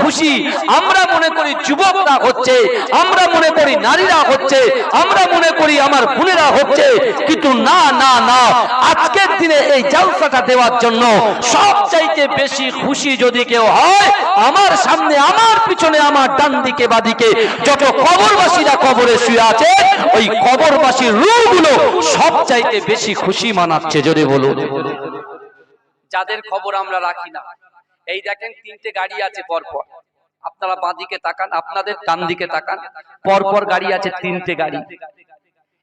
খুশি আমরা মনে করি যুবকরা হচ্ছে, আমরা মনে করি নারীরা হচ্ছে, আমরা মনে করি আমার বোনেরা হচ্ছে, কিন্তু না না না, আজকের দিনে এই জালসাটা দেওয়ার জন্য সবচাইতে বেশি খুশি যদি কেউ হয়, আমার সামনে, আমার পিছনে, আমার ডান দিকে বাদিকে যত কবরবাসীরা কবরে শুয়ে আছে, ওই কবরবাসীর রূহগুলো সবচাইতে বেশি খুশি মানাচ্ছে। জোরে বলুন। যাদের খবর আমরা রাখি না, এই দেখেন তিনটে গাড়ি আছে পরপর, আপনারা বাঁ দিকে তাকান, আপনাদের ডান দিকে তাকান, পরপর গাড়ি আছে তিনটে গাড়ি।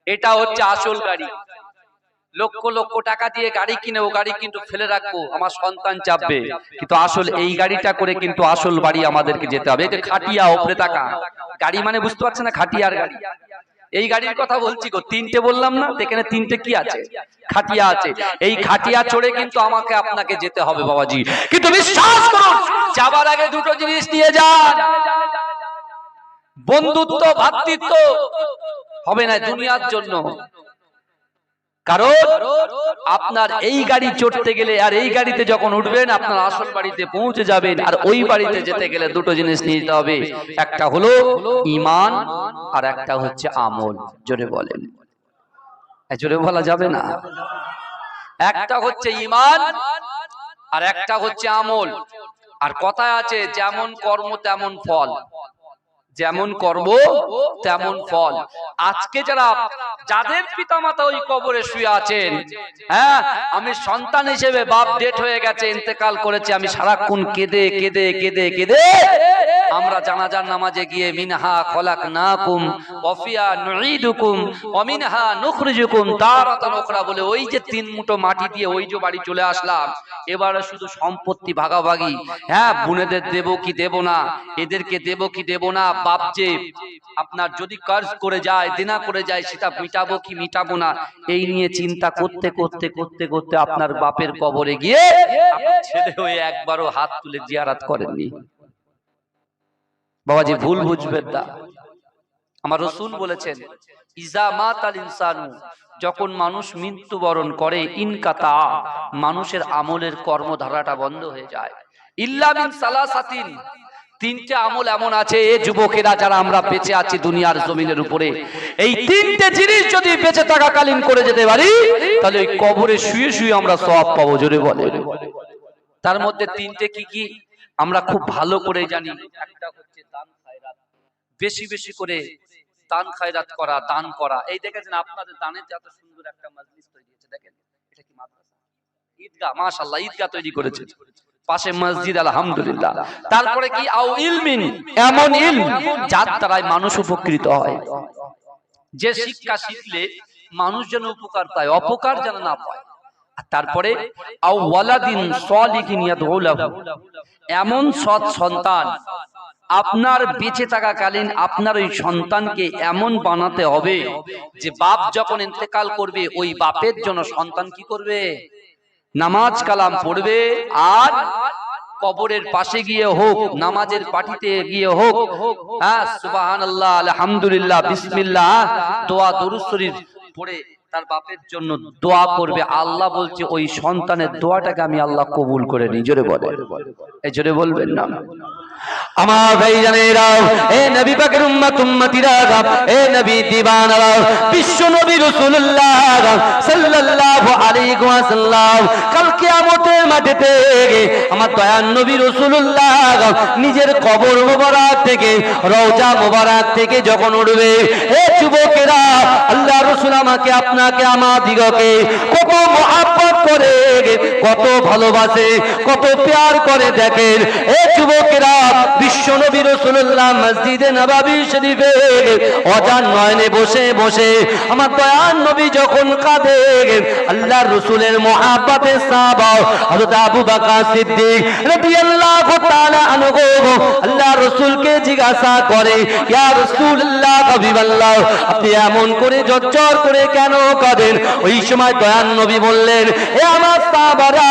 এটা হচ্ছে আসল গাড়ি। লক্ষ লক্ষ টাকা দিয়ে গাড়ি কিনে ও গাড়ি কিন্তু ফেলে রাখবো, আমার সন্তান চাপবে, কিন্তু আসল এই গাড়িটা করে কিন্তু আসল বাড়ি আমাদেরকে যেতে হবে। এটা খাটিয়া ওপরে টাকা গাড়ি, মানে বুঝতে পারছেন না, খাটিয়ার গাড়ি। এই গাড়ির কথা বলছি গো, তিনটে বললাম না, এখানে তিনটে কি আছে, খাটিয়া আছে। এই খাটিয়া চড়ে কিন্তু আমাকে আপনাকে যেতে হবে বাবাজি। কিন্তু বিশ্বাস করুন, যাবার আগে দুটো জিনিস নিয়ে যান, বন্ধুত্ব, ভ্রাতৃত্ব হবে না দুনিয়ার জন্য। কারণ আপনার এই গাড়ি চড়তে গেলে আর এই গাড়িতে যখন উঠবেন আপনার আসল বাড়িতে পৌঁছে যাবেন, আর ওই বাড়িতে যেতে গেলে দুটো জিনিস নিয়ে যেতে হবে, একটা হলো ঈমান আর একটা হচ্ছে আমল। জোরে বলেন, জোরে বলা যাবে না। একটা হচ্ছে ঈমান আর একটা হচ্ছে আমল। আর কথায় আছে যেমন কর্ম তেমন ফল, যেমন কর্ম তেমন ফল। আজকে যাদের পিতামাতা ওই কবরে শুয়ে আছেন, হ্যাঁ, আমি সন্তান হিসেবে বাপ ডেট হয়ে গেছে, ইন্তেকাল করেছে, আমি সারাক্ষণ কেঁদে কেঁদে কেঁদে কেঁদে আমরা জানাজার নামাজে গিয়ে মিনহা খলাকনাকুম ওয়া ফিহা নুঈদুকুম ওয়া মিনহা নুখরিজুকুম তারাতান উখরা বলে ওই যে তিন মুঠো মাটি দিয়ে ওই যে বাড়ি চলে আসলাম, এবারে শুধু সম্পত্তি ভাগাভাগি, হ্যাঁ, বোনেদের দেব কি দেব না, এদেরকে দেব কি দেব না, বাপ যে আপনার যদি কাজ করে যায়, দেনা করে যায়, সেটা মিটাবো কি মিটাবো না, এই নিয়ে চিন্তা করতে করতে করতে করতে আপনার বাপের কবরে গিয়ে ছেলে হয়ে একবারও হাত তুলে জিয়ারত করেননি। বাবাজি ভুল বুঝবেন না, আমার রাসূল বলেছেন ইজা মাতাল ইনসানু, যখন মানুষ মৃত্যুবরণ করে, ইনকাতা, মানুষের আমলের কর্মধারাটা বন্ধ হয়ে যায়। ইল্লা মিন সালাসাতিন, তিনটে আমল এমন আছে এ যুবকেরা যারা আমরা বেঁচে আছি দুনিয়ার জমিনের উপরে, এই তিনটে জিনিস যদি বেঁচে থাকাকালীন করে যেতে পারি, তাহলে ওই কবরে শুয়ে শুয়ে আমরা সওয়াব পাবো। জোরে বলে। তার মধ্যে তিনটে কি কি আমরা খুব ভালো করে জানি। একটা হচ্ছে দান খায়রাত, বেশি বেশি করে দান খায়রাত করা, দান করা। এই দেখেছেন আপনাদের দানের এত সুন্দর একটা মজলিস তৈরি হয়েছে, দেখেন এটা কি মাদ্রাসা, ঈদগাহ, মাশাআল্লাহ ঈদগাহ তৈরি করেছে, পাশে মসজিদ, আলহামদুলিল্লাহ। তারপরে কি আও ইলমিন, এমন ইলম যার দ্বারাই মানুষ উপকৃত হয়, যে শিক্ষা শিখলে মানুষ যেন উপকার পায়, অপকার যেন না পায়। তারপরে আও ওয়ালাদিন সালিহিন ইয়াদউ লাহু, এমন সৎ সন্তান আপনার বেঁচে থাকাকালীন আপনার ওই সন্তানকে এমন বানাতে হবে যে বাপ যখন ইন্তেকাল করবে ওই বাপের জন্য সন্তান কি করবে, নামাজ কালাম পড়বে, আর কবরের পাশে গিয়ে হোক, নামাজের পাটিতে গিয়ে হোক, হ্যাঁ, সুবহানাল্লাহ, আলহামদুলিল্লাহ, বিসমিল্লাহ, দোয়া দরুদ শরীফ পড়ে তার বাপের জন্য দোয়া করবে। আল্লাহ বলছে ওই সন্তানের দোয়াটাকে আমি আল্লাহ কবুল করে নিই। জোরে বলে, এই জোরে বলবেন না আমার ভাইজানেরা, এ নবী পাকের উম্মত উম্মতিরা, এ নবী দিবানারা, বিশ্ব নবী রাসূলুল্লাহ সাল্লাল্লাহু আলাইহি ওয়াসাল্লাম কাল কিয়ামতের মাঠেতে আমার দয়ার নবী রাসূলুল্লাহ নিজের কবর মোবারক থেকে, রওজা মোবারক থেকে যখন উঠবে, এ যুবকেরা, আল্লাহ রাসূল আমাকে আপনাকে আমাদিগকে কত মহব্বত করে, কত ভালোবাসে, কত প্যার করে। দেখেন এ যুবকেরা, বিশ্ব নবী রাসূলুল্লাহ মসজিদে নববী শরীফে অজান নয়নে বসে বসে আমার দয়ার নবী যখন কাঁদে, আল্লাহর রাসূলের মহব্বতে সাহাবা হযরত আবু বকর সিদ্দিক রাদিয়াল্লাহু তাআলা আনহু আল্লাহর রাসূলকে জিজ্ঞাসা করে, ইয়া রাসূলুল্লাহ, হাবিবাল্লাহ, আপনি এমন করে ঝরঝর করে কেন কাঁদেন? ওই সময় দয়ার নবী বললেন, এ আমার সাহাবারা,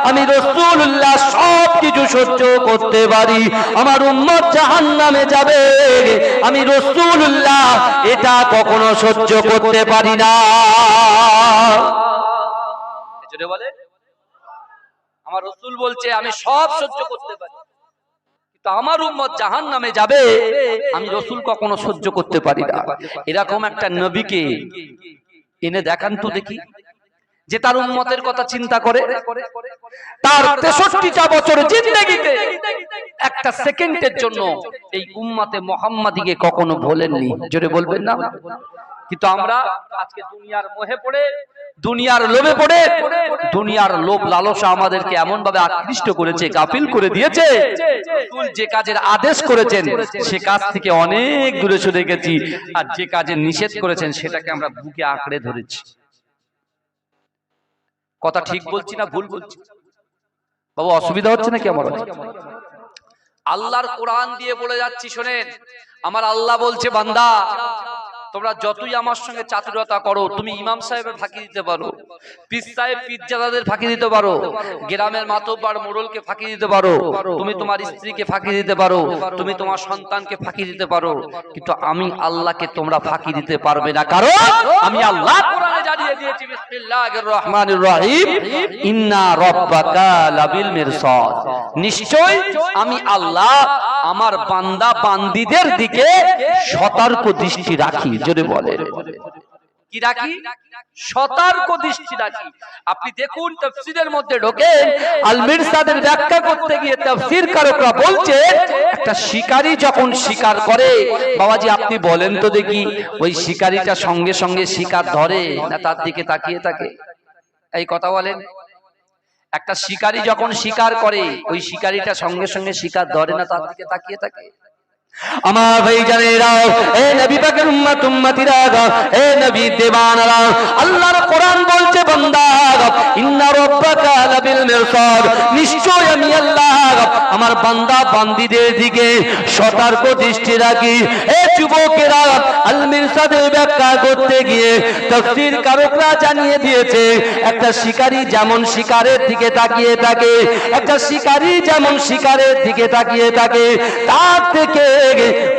আমি রাসূলুল্লাহ সব কিছু সহ্য করতে পারি, আমার উম্মত জাহান্নামে যাবে, আমি রাসূলুল্লাহ এটা কখনো সহ্য করতে পারি না। জোরে বলে, আমার রাসূল বলছে আমি সব সহ্য করতে পারি, তো আমার উম্মত জাহান্নামে যাবে, আমি রাসূল কখনো সহ্য করতে পারি না। এরকম একটা নবীকে এনে দেখান তো দেখি, যে তার উম্মতের কথা চিন্তা করে। তার 63টা বছর জিন্দেগিতে একটা সেকেন্ডের জন্য এই উম্মতে মুহাম্মাদিকে কখনো ভোলেননি। জোরে বলবেন না? কিন্তু আমরা আজকে দুনিয়ার মোহে পড়ে, দুনিয়ার লোভে পড়ে, দুনিয়ার লোভ লালসা আমাদেরকে এমন ভাবে আকৃষ্ট করেছে, গাফিল করে দিয়েছে, রাসূল যে কাজের আদেশ করেছেন সে কাজ থেকে অনেক দূরে সরে গেছি, আর যে কাজের নিষেধ করেছেন সেটাকে আমরা বুকে আঁকড়ে ধরেছি। কথা ঠিক বলছি না ভুল বলছি? বাবু অসুবিধা হচ্ছে নাকি আমার? আল্লাহর কোরআন দিয়ে বলে যাচ্ছি, শোনেন। আমার আল্লাহ বলছে, বান্দা তোমরা যতই আমার সঙ্গে চাতুরতা করো, তুমি ইমাম সাহেবের ফাঁকি দিতে পারো, পীর সাহেব পীরজাদাদের ফাঁকি দিতে পারো, গ্রামের মাতব্বর মোড়লকে ফাঁকি দিতে পারো, তুমি তোমার স্ত্রীকে ফাঁকি দিতে পারো, তুমি তোমার সন্তানকে ফাঁকি দিতে পারো, কিন্তু আমি আল্লাহকে তোমরা ফাঁকি দিতে পারবে না। কারণ আমি আল্লাহ কোরআনে জানিয়ে দিয়েছি, বিসমিল্লাহির রহমানির রহিম, ইন্না রাব্বাকা লাবিল মিরসাদ, নিশ্চয় আমি আল্লাহ আমার বান্দা বান্দীদের দিকে সতর্ক দৃষ্টি রাখি। জোরে বলেন, কি রাখি? সতর্ক দৃষ্টি রাখি। আপনি দেখুন তাফসীরের মধ্যে ঢোকে আল মিরসাদের ব্যাখ্যা করতে গিয়ে তাফসীরকারকরা বলছে, একটা শিকারী যখন শিকার করে, বাবাজি আপনি বলেন তো দেখি, ওই শিকারীটা সঙ্গে সঙ্গে শিকার ধরে না তার দিকে তাকিয়ে থাকে? এই কথা বলেন। একটা শিকারী যখন শিকার করে, ওই শিকারীটা সঙ্গে সঙ্গে শিকার ধরে না তার দিকে তাকিয়ে থাকে? আমার ভাইজানেরা, এ নবী পাকের উম্মত উম্মতিরা, এ নবী দেওয়ানারা, আল্লাহর কোরআন বলছে, বান্দা ইন্না রাব্বাকা লাবিল মিরসাদ, নিশ্চয় আমি আল্লাহ আমার বান্দা বান্দীদের দিকে সতর্ক দৃষ্টি রাখি। এ যুবকেরা, আল মিরসাদের ব্যাখ্যা করতে গিয়ে তাফসীরকারকরা জানিয়ে দিয়েছে, একটা শিকারী যেমন শিকারের দিকে তাকিয়ে থাকে, একটা শিকারী যেমন শিকারের দিকে তাকিয়ে থাকে, তার থেকে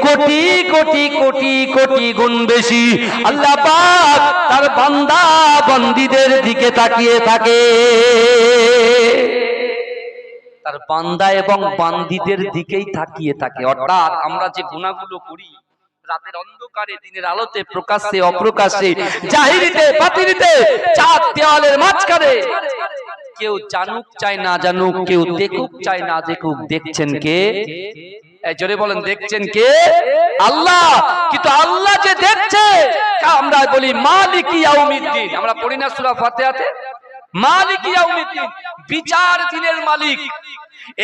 কোটি কোটি কোটি কোটি গুণ বেশি আল্লাহ পাক তার বান্দা বান্দীদের দিকে তাকিয়ে থাকে। তার বান্দা এবং বান্দীদের দিকেই তাকিয়ে থাকে। অর্থাৎ আমরা যে গুনাহগুলো করি, রাতের অন্ধকারে দিনের আলোতে, প্রকাশ্যে অপ্রকাশ্যে, জাহিরিতে বাতিনিতে, চার দেওয়ালের মাঝখানে, কেউ জানুক চাই না জানুক, কেউ দেখুক চাই না দেখুক, দেখছেন কে? জোরে বলেন, দেখছেন কে? আল্লাহ। কিন্তু আল্লাহ যে দেখছে, আমরা বলি মালিকি ইয়াউমিদ্দিন, আমরা পড়ি না সূরা ফাতিহাতে, মালিকি ইয়াউমিদ্দিন, বিচার দিনের মালিক।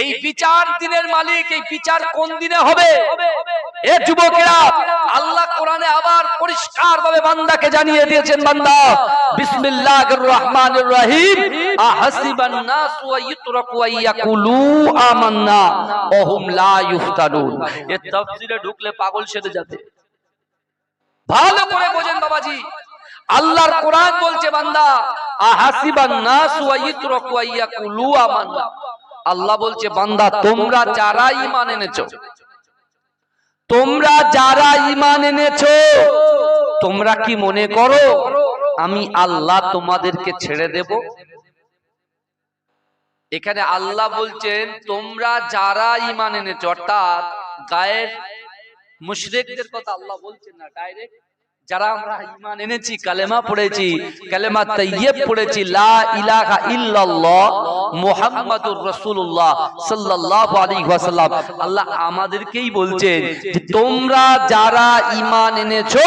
এই বিচার দিনের মালিক, এই বিচার কোন দিনে হবে? এ যুবকেরা, আল্লাহ কোরআনে আবার পরিষ্কার ভাবে বান্দাকে জানিয়ে দিয়েছেন, বান্দা বিসমিল্লাহির রহমানির রহিম, আহাসিবান নাসু ওয়া ইতরাকু ওয়া ইয়াকুলু আমান্না ওয়া হুম লা ইফতানুন। এই তাফসীরে ঢুকলে পাগল সেজে যাবে। ভালো করে বোঝেন বাবাজি, আল্লাহর কোরআন বলছে, বান্দা আহাসিবান নাসু ওয়া ইতরাকু ওয়া ইয়াকুলু আমান্না। আল্লাহ বলছে, বান্দা তোমরা যারা ঈমান এনেছো, তোমরা যারা ঈমান এনেছো, তোমরা কি মনে করো আমি আল্লাহ তোমাদেরকে ছেড়ে দেব? এখানে আল্লাহ বলছেন তোমরা যারা ঈমান এনেছো, অর্থাৎ গায়ের মুশরিকদের কথা আল্লাহ বলছেন না, ডাইরেক্ট যারা আমরা ঈমান এনেছি, কালেমা পড়েছি, কালেমা তাইয়্যিব পড়েছি, লা ইলাহা ইল্লাল্লাহ মুহাম্মাদুর রাসূলুল্লাহ সাল্লাল্লাহু আলাইহি ওয়াসাল্লাম, আল্লাহ আমাদেরকেই বলছেন যে তোমরা যারা ঈমান এনেছো,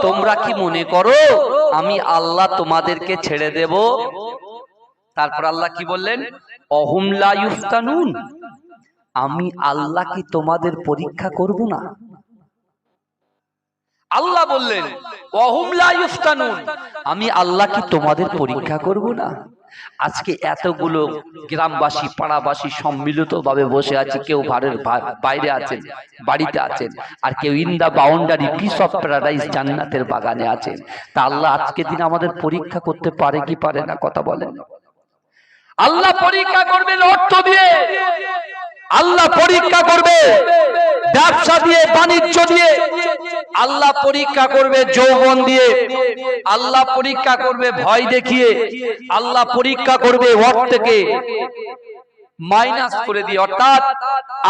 তোমরা কি মনে করো আমি আল্লাহ তোমাদেরকে ছেড়ে দেব? তারপর আল্লাহ কি বললেন? অহুম লা ইফতানুন, আমি আল্লাহ কি তোমাদের পরীক্ষা করব না? আল্লাহ বললেন ওয়াহুম লা ইফতানুন, আমি আল্লাহ কি তোমাদের পরীক্ষা করব না? আজকে এতগুলো গ্রামবাসী পাড়াবাসী সম্মিলিত ভাবে বসে আছে, কেউ ঘরের বাইরে আছেন, বাড়িতে আছেন, আর কেউ in the boundary piece of paradise জান্নাতের বাগানে আছেন। তা আল্লাহ আজকে দিন আমাদের পরীক্ষা করতে পারে কি পারে না? কথা বলেন। আল্লাহ পরীক্ষা করবেন অর্থ দিয়ে, আল্লাহ পরীক্ষা করবে ব্যবসা দিয়ে, বাণিজ্য দিয়ে, আল্লাহ পরীক্ষা করবে যৌবন দিয়ে, আল্লাহ পরীক্ষা করবে ভয় দেখিয়ে, আল্লাহ পরীক্ষা করবে অর্থকে। মাইনাস করে দিয়ে, অর্থাৎ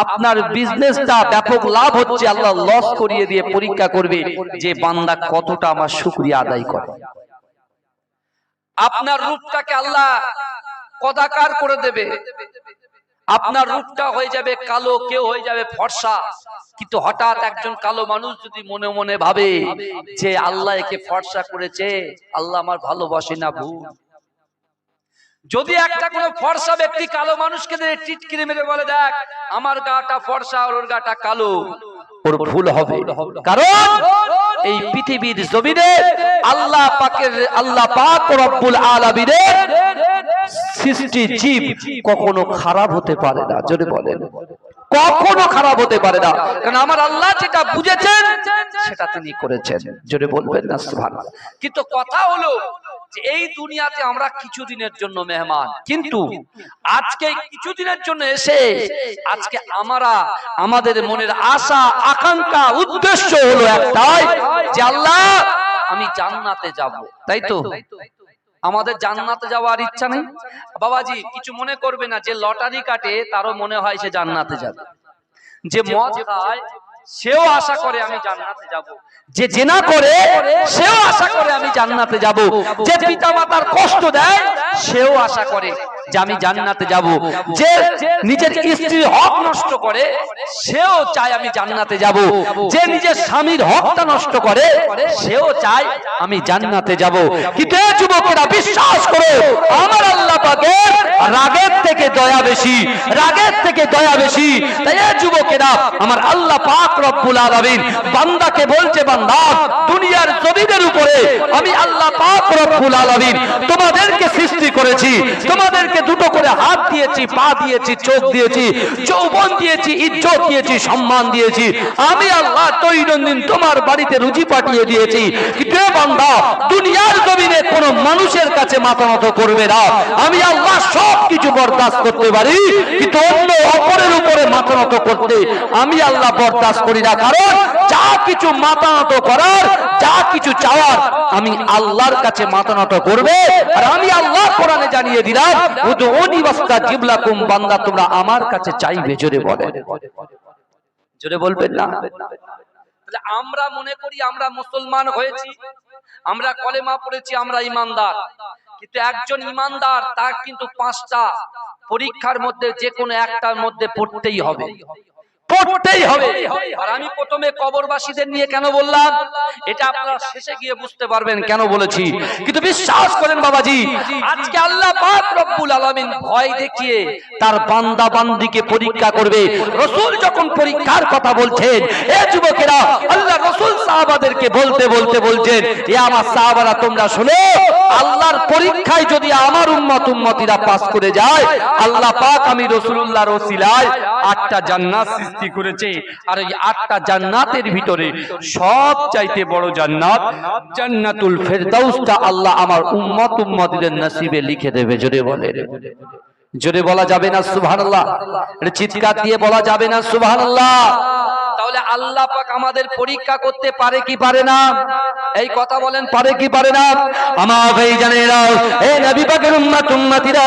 আপনার বিজনেসটা ব্যাপক লাভ হচ্ছে, আল্লাহ লস করিয়ে দিয়ে পরীক্ষা করবে যে বান্দা কতটা আমার শুকরিয়া আদায় করে। আপনার রূপটাকে আল্লাহ কদাকার করে দেবে, আপনার রূপটা হয়ে যাবে কালো, কেউ হয়ে যাবে ফর্সা। কিন্তু হঠাৎ একজন কালো মানুষ যদি মনে মনে ভাবে যে আল্লাহ একে ফর্সা করেছে, আল্লাহ আমার ভালোবাসে না, ভুল। যদি একটা কোনো ফর্সা ব্যক্তি কালো মানুষকে টিটকিরি মেরে বলে দেখ আমার গাটা ফর্সা আর ওর গাটা কালো, ওর ভুল হবে। কারণ এই পৃথিবীর জমিনে আল্লাহ পাক রব্বুল আলামিনের সৃষ্টি জীব কখনো খারাপ হতে পারে না। যদি বলেন কখনো খারাপ হতে পারে না, কারণ আমার আল্লাহ যেটা বুঝেছেন সেটা তিনি করেছেন। যদি বলবেন না সুবহানাল্লাহ। কিন্তু কথা হলো যে এই দুনিয়াতে আমরা কিছুদিনের জন্য মেহমান, কিন্তু আজকে কিছুদিনের জন্য এসে আজকে আমাদের মনের আশা আকাঙ্ক্ষা উদ্দেশ্য হলো একটাই যে আল্লাহ আমি জান্নাতে যাব, তাই তো? আমাদের জান্নাতে যাওয়ার ইচ্ছা নেই বাবাজি, কিছু মনে করবে না। যে লটারি কাটে তারও মনে হয় সে জান্নাতে যাবে, যে মদ খায় সেও আশা করে আমি জান্নাতে যাব, যে জেনা করে সেও আশা করে আমি জান্নাতে যাব, যে পিতামাতার কষ্ট দেয় সেও আশা করে যে আমি জান্নাতে যাব, যে নিজের স্ত্রীর হক নষ্ট করে সেও চায় আমি জান্নাতে যাব, যে নিজের স্বামীর হকটা নষ্ট করে সেও চায় আমি জান্নাতে যাব। কিন্তু এই যুবকেরা বিশ্বাস করে আমার আল্লাহ পাকের রাগের থেকে দয়া বেশি, রাগের থেকে দয়া বেশি। তাই এই যুবকেরা আমার আল্লাহ পাক রব্বুল আলামিন বান্দাকে বলছে, বান্দা দুনিয়ার জমিনের উপরে আমি আল্লাহ পাক রব্বুল আলামিন তোমাদেরকে সৃষ্টি করেছি, তোমাদেরকে দুটো করে হাত দিয়েছি, পা দিয়েছি, চোখ দিয়েছি, যৌবন দিয়েছি, ইজ্জত দিয়েছি, সম্মান দিয়েছি। আমি আল্লাহ দৈনন্দিন তোমার বাড়িতে রুজি পাঠিয়ে দিয়েছি। কিন্তু বান্দা দুনিয়ার জমিনে কোন মানুষের কাছে মাথা নত করবে না। আমি আল্লাহ সব কিছু বরদাস্ত করতে পারি, কিন্তু অন্য অপরের উপরে মাথা নত করতে আমি আল্লাহ বরদাস্ত করি না। কারণ যা কিছু মাথা নত করার, যা কিছু চাওয়ার আমি আল্লাহর কাছে মাথা নত করবে। আর আমি আল্লাহ কোরআনে জানিয়ে দিলাম উদউনি ওয়াস্তাজিব লাকুম, বান্দা তোমরা আমার কাছে চাইবে। জোরে বলেন, জোরে বলবেন না? তাহলে আমরা মনে করি আমরা মুসলমান হয়েছি, আমরা কলেমা পড়েছি, আমরা ঈমানদার। কিন্তু একজন ঈমানদার তার কিন্তু 5টা পরীক্ষার মধ্যে যে কোনো একটার মধ্যে পড়তেই হবে, পড়তেই হবে। আর আমি প্রথমে কবরবাসীদের নিয়ে কেন বললাম এটা আপনারা শেষে গিয়ে বুঝতে পারবেন কেন বলেছি। কিন্তু বিশ্বাস করেন বাবাজি, আজকে আল্লাহ পাক রব্বুল আলামিন ভয় দেখিয়ে তার বান্দা বান্দিকে পরীক্ষা করবে। রাসূল যখন পরীক্ষার কথা বলছেন, এ যুবকেরা আল্লাহ রাসূল সাহাবাদেরকে বলতে বলতে বলছেন, এ আমার সাহাবারা তোমরা শোনো, আল্লাহর পরীক্ষায় যদি আমার উম্মতিরা পাস করে যায়, আল্লাহ পাক আমি রাসূলুল্লাহর ওসিলায় 8টা জান্নাত সৃষ্টি করেছে। আর এই 8টা জান্নাতের ভিতরে সবচাইতে বড় জান্নাত জান্নাতুল ফেরদাউসটা আল্লাহ আমার উম্মতিদের নসিবে লিখে দেবে। জোরে বলে, জোরে বলা যাবে না সুবহানাল্লাহ? এটা চিৎকার দিয়ে বলা যাবে না সুবহানাল্লাহ? তাহলে আল্লাহ পাক আমাদের পরীক্ষা করতে পারে কি পারে না? এই কথা বলেন, পারে কি পারে না? আমার ভাই জানেরা, এ নবী পাকের উম্মতিরা,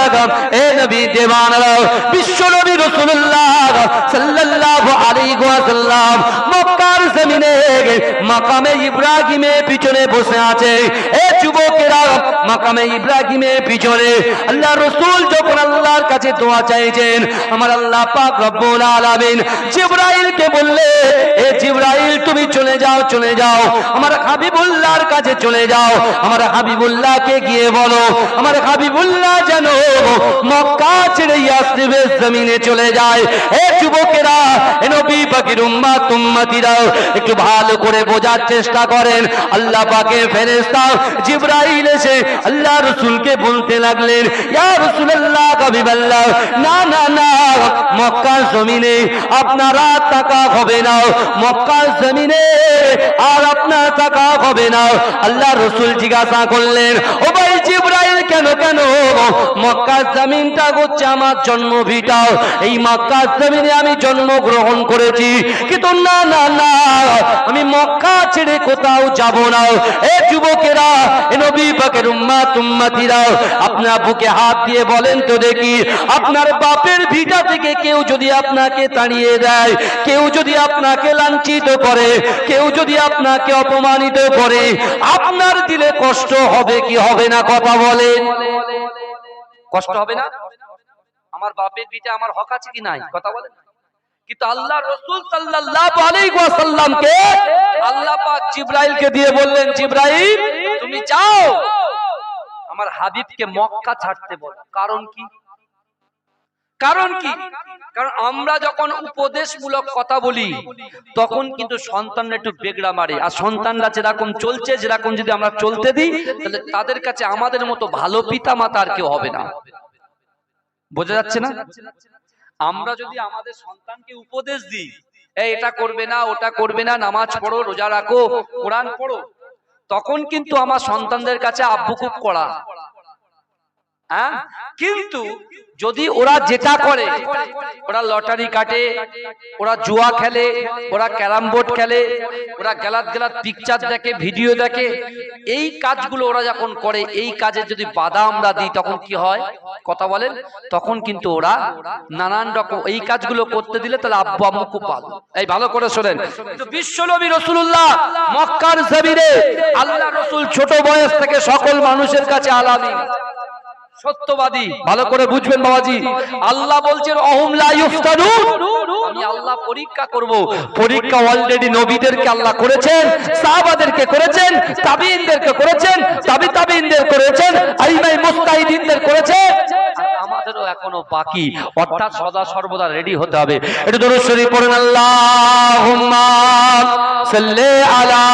এ নবী দেওয়ানরা, বিশ্ব নবী রাসূলুল্লাহ সাল্লাল্লাহু আলাইহি ওয়াসাল্লাম মক্কার জমিনে মাকামে ইব্রাহিমের পিছনে বসে আছে। এ যুবকেরা, মাকামে ইব্রাহিমের পিছনে আল্লাহ রাসূল যখন আল্লাহর কাছে দোয়া চাইছেন, আমার আল্লাহ পাক রব্বুল আলামিন জিবরাইলকে বললেন, এ জিবরাইল তুমি চলে যাও, চলে যাও আমার হাবিবুল্লাহর কাছে চলে যাও। আমার হাবিবুল্লাহকে গিয়ে বলো, আমার হাবিবুল্লাহ যেন মক্কা ছেড়ে ইয়াসরিবের জমিনে চলে যায়। এ যুবকেরা, এ নবী পাকের উম্মতিরা একটু ভালো করে বোঝার চেষ্টা করেন। আল্লাহ পাকের ফেরেশতা জিবরাইল এসে আল্লাহ রাসূলকে বলতে লাগলেন, ইয়া রাসূলুল্লাহ, হাবিবাল্লাহ, না না না, মক্কার জমিনে আপনারা তাকা হবে না, মক্কার জমিনে আর আপনার তাকা হবে না। আল্লাহ রাসূল জিজ্ঞাসা করলেন, ও ভাই জিবরাইল কেন কেন মক্কার জমিনটা হচ্ছে আমার জন্মভিটা, এই মক্কার জমিনে আমি জন্মগ্রহণ করেছি, কিন্তু না না না, আমি মক্কা ছেড়ে কোথাও যাব না। এ যুবকেরা, এ নবী পাকের উম্মত উম্মতিরা, আপনার বুকে হাত দিয়ে বলেন তো দেখি, আপনার বাপের ভিটা থেকে কেউ যদি আপনাকে তাড়িয়ে দেয়, কেউ যদি আপনাকে লাঞ্ছিত করে, কেউ যদি আপনাকে অপমানিত করে, আপনার দিলে কষ্ট হবে কি হবে না? কথা বলেন। কষ্ট হবে না? আমার বাপের ভিটা আমার হক আছে কি নাই? কথা বলেন। কিন্তু আল্লাহ রাসূল সাল্লাল্লাহু আলাইহি ওয়াসাল্লামকে আল্লাহ পাক জিবরাইলকে দিয়ে বললেন, জিবরাইল তুমি যাও আমার হাবিবকে মক্কা ছাড়তে বলো। কারণ কি? কারণ কি? কারণ আমরা যখন উপদেশমূলক কথা বলি তখন কিন্তু সন্তানরা একটু বেগড়া মারে, আর সন্তানরা যেরকম চলছে, যেরকম যদি আমরা চলতে দিই, তাহলে তাদের কাছে আমাদের মতো ভালো পিতা মাতা আর কেউ হবে না। বোঝা যাচ্ছে না? আমরা যদি আমাদের সন্তানকে উপদেশ দিই, এটা করবে না, ওটা করবে না, নামাজ পড়ো, রোজা রাখো, কোরআন পড়ো, তখন কিন্তু আমার সন্তানদের কাছে আব্বু খুব কড়া। হ্যাঁ, কিন্তু যদি ওরা যেটা করে, ওরা লটারি কাটে, ওরা জুয়া খেলে, ওরা ক্যারাম বোর্ড খেলে, ওরা গেলাত গেলাত পিকচার দেখে, ভিডিও দেখে, এই কাজগুলো ওরা যখন করে, এই কাজে যদি বাধা আমরা দিই তখন কি হয়? কথা বলেন। তখন কিন্তু ওরা নানান রকম এই কাজগুলো করতে দিলে তাহলে আব্বু আম্মু খুব ভালো। এই ভালো করে শোনেন, বিশ্বনবী রাসূলুল্লাহ মক্কার জমিনে আল্লাহ রাসূল ছোট বয়স থেকে সকল মানুষের কাছে আলামী, সত্যবাদী। ভালো করে বুঝবেন বাবাজি, আল্লাহ বলছেন অহুম লা ইফতানুন, আমি আল্লাহ পরীক্ষা করব। পরীক্ষা অলরেডি নবীদেরকে আল্লাহ করেছেন, সাহাবাদেরকে করেছেন, তাবিঈনদেরকে করেছেন, তাবিঈনদের করেছেন, আইমায়ে মুজতাহিদিনদের করেছেন, আমাদেরও এখনো বাকি। অর্থাৎ সদা সর্বদা রেডি হতে হবে। একটু দরুদ শরীফ পড়েন, আল্লাহুম্মা সাল্লি আলা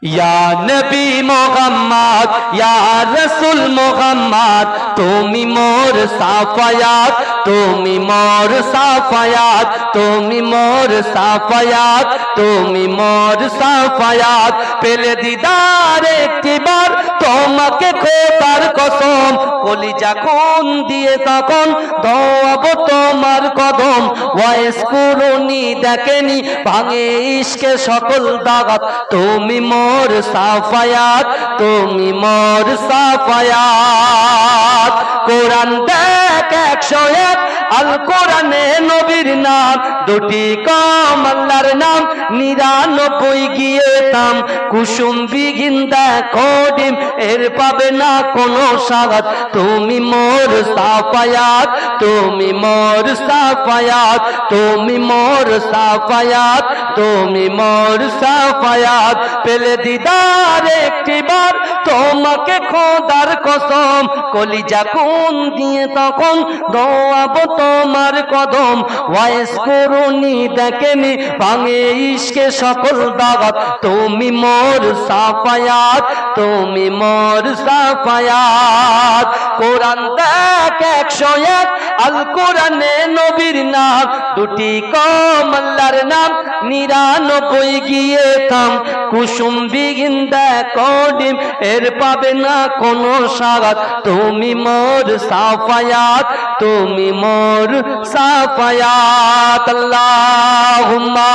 या नबी मोहम्मद, या रसूल मोहम्मद, तुमी मोर साफायात, तुमी मोर साफायात, तुमी मोर साफायात, तुमी मोर साफायात। पेले दीदार एकटी बार তোমাকে খোদার কসম, কলিজা খুন দিয়ে তখন দোয়াবো তোমার কদম। ওয়াইস কুরুনি দেখেনি ভাঙে ইশকে সকল দাগাত, তুমি মোর সাফায়াত, তুমি মোর সাফায়াত। কোরআন দেখ 101, আল কোরআনে নবীর নাম দুটি কম, আল্লাহর নাম 99 গিয়ে থাম। কুসুম বিগিন দেখো ডিম, এর পাবে না কোনো স্বাদ, তুমি মোর সাফায়াত, তুমি মোর সাফায়াত, তুমি মোর সাফায়াত, তুমি মোর সাফায়াত। পেলে দিদার একটি বার তোমাকে খোদার কসম, কলিজা খুন দিয়ে তখন দোয়াবো তোমার কদম। ওয়াইস কুরুনি দেখেনি ভাঙে ইশকে সকল দাগাত, তুমি মোর সাফায়াত, তুমি মোর সাফায়াত। কোরআন দেখ 101, আল কোরআনে নবীর নাম দুটি কম, আল্লাহর নাম 99 গিয়ে থাম। কুসুম বিগিন দেখো ডিম, এর পাবে না কোনো স্বাদ, তুমি মোর সাফায়াত, তুমি মোর সাফায়াত। আল্লাহুম্মা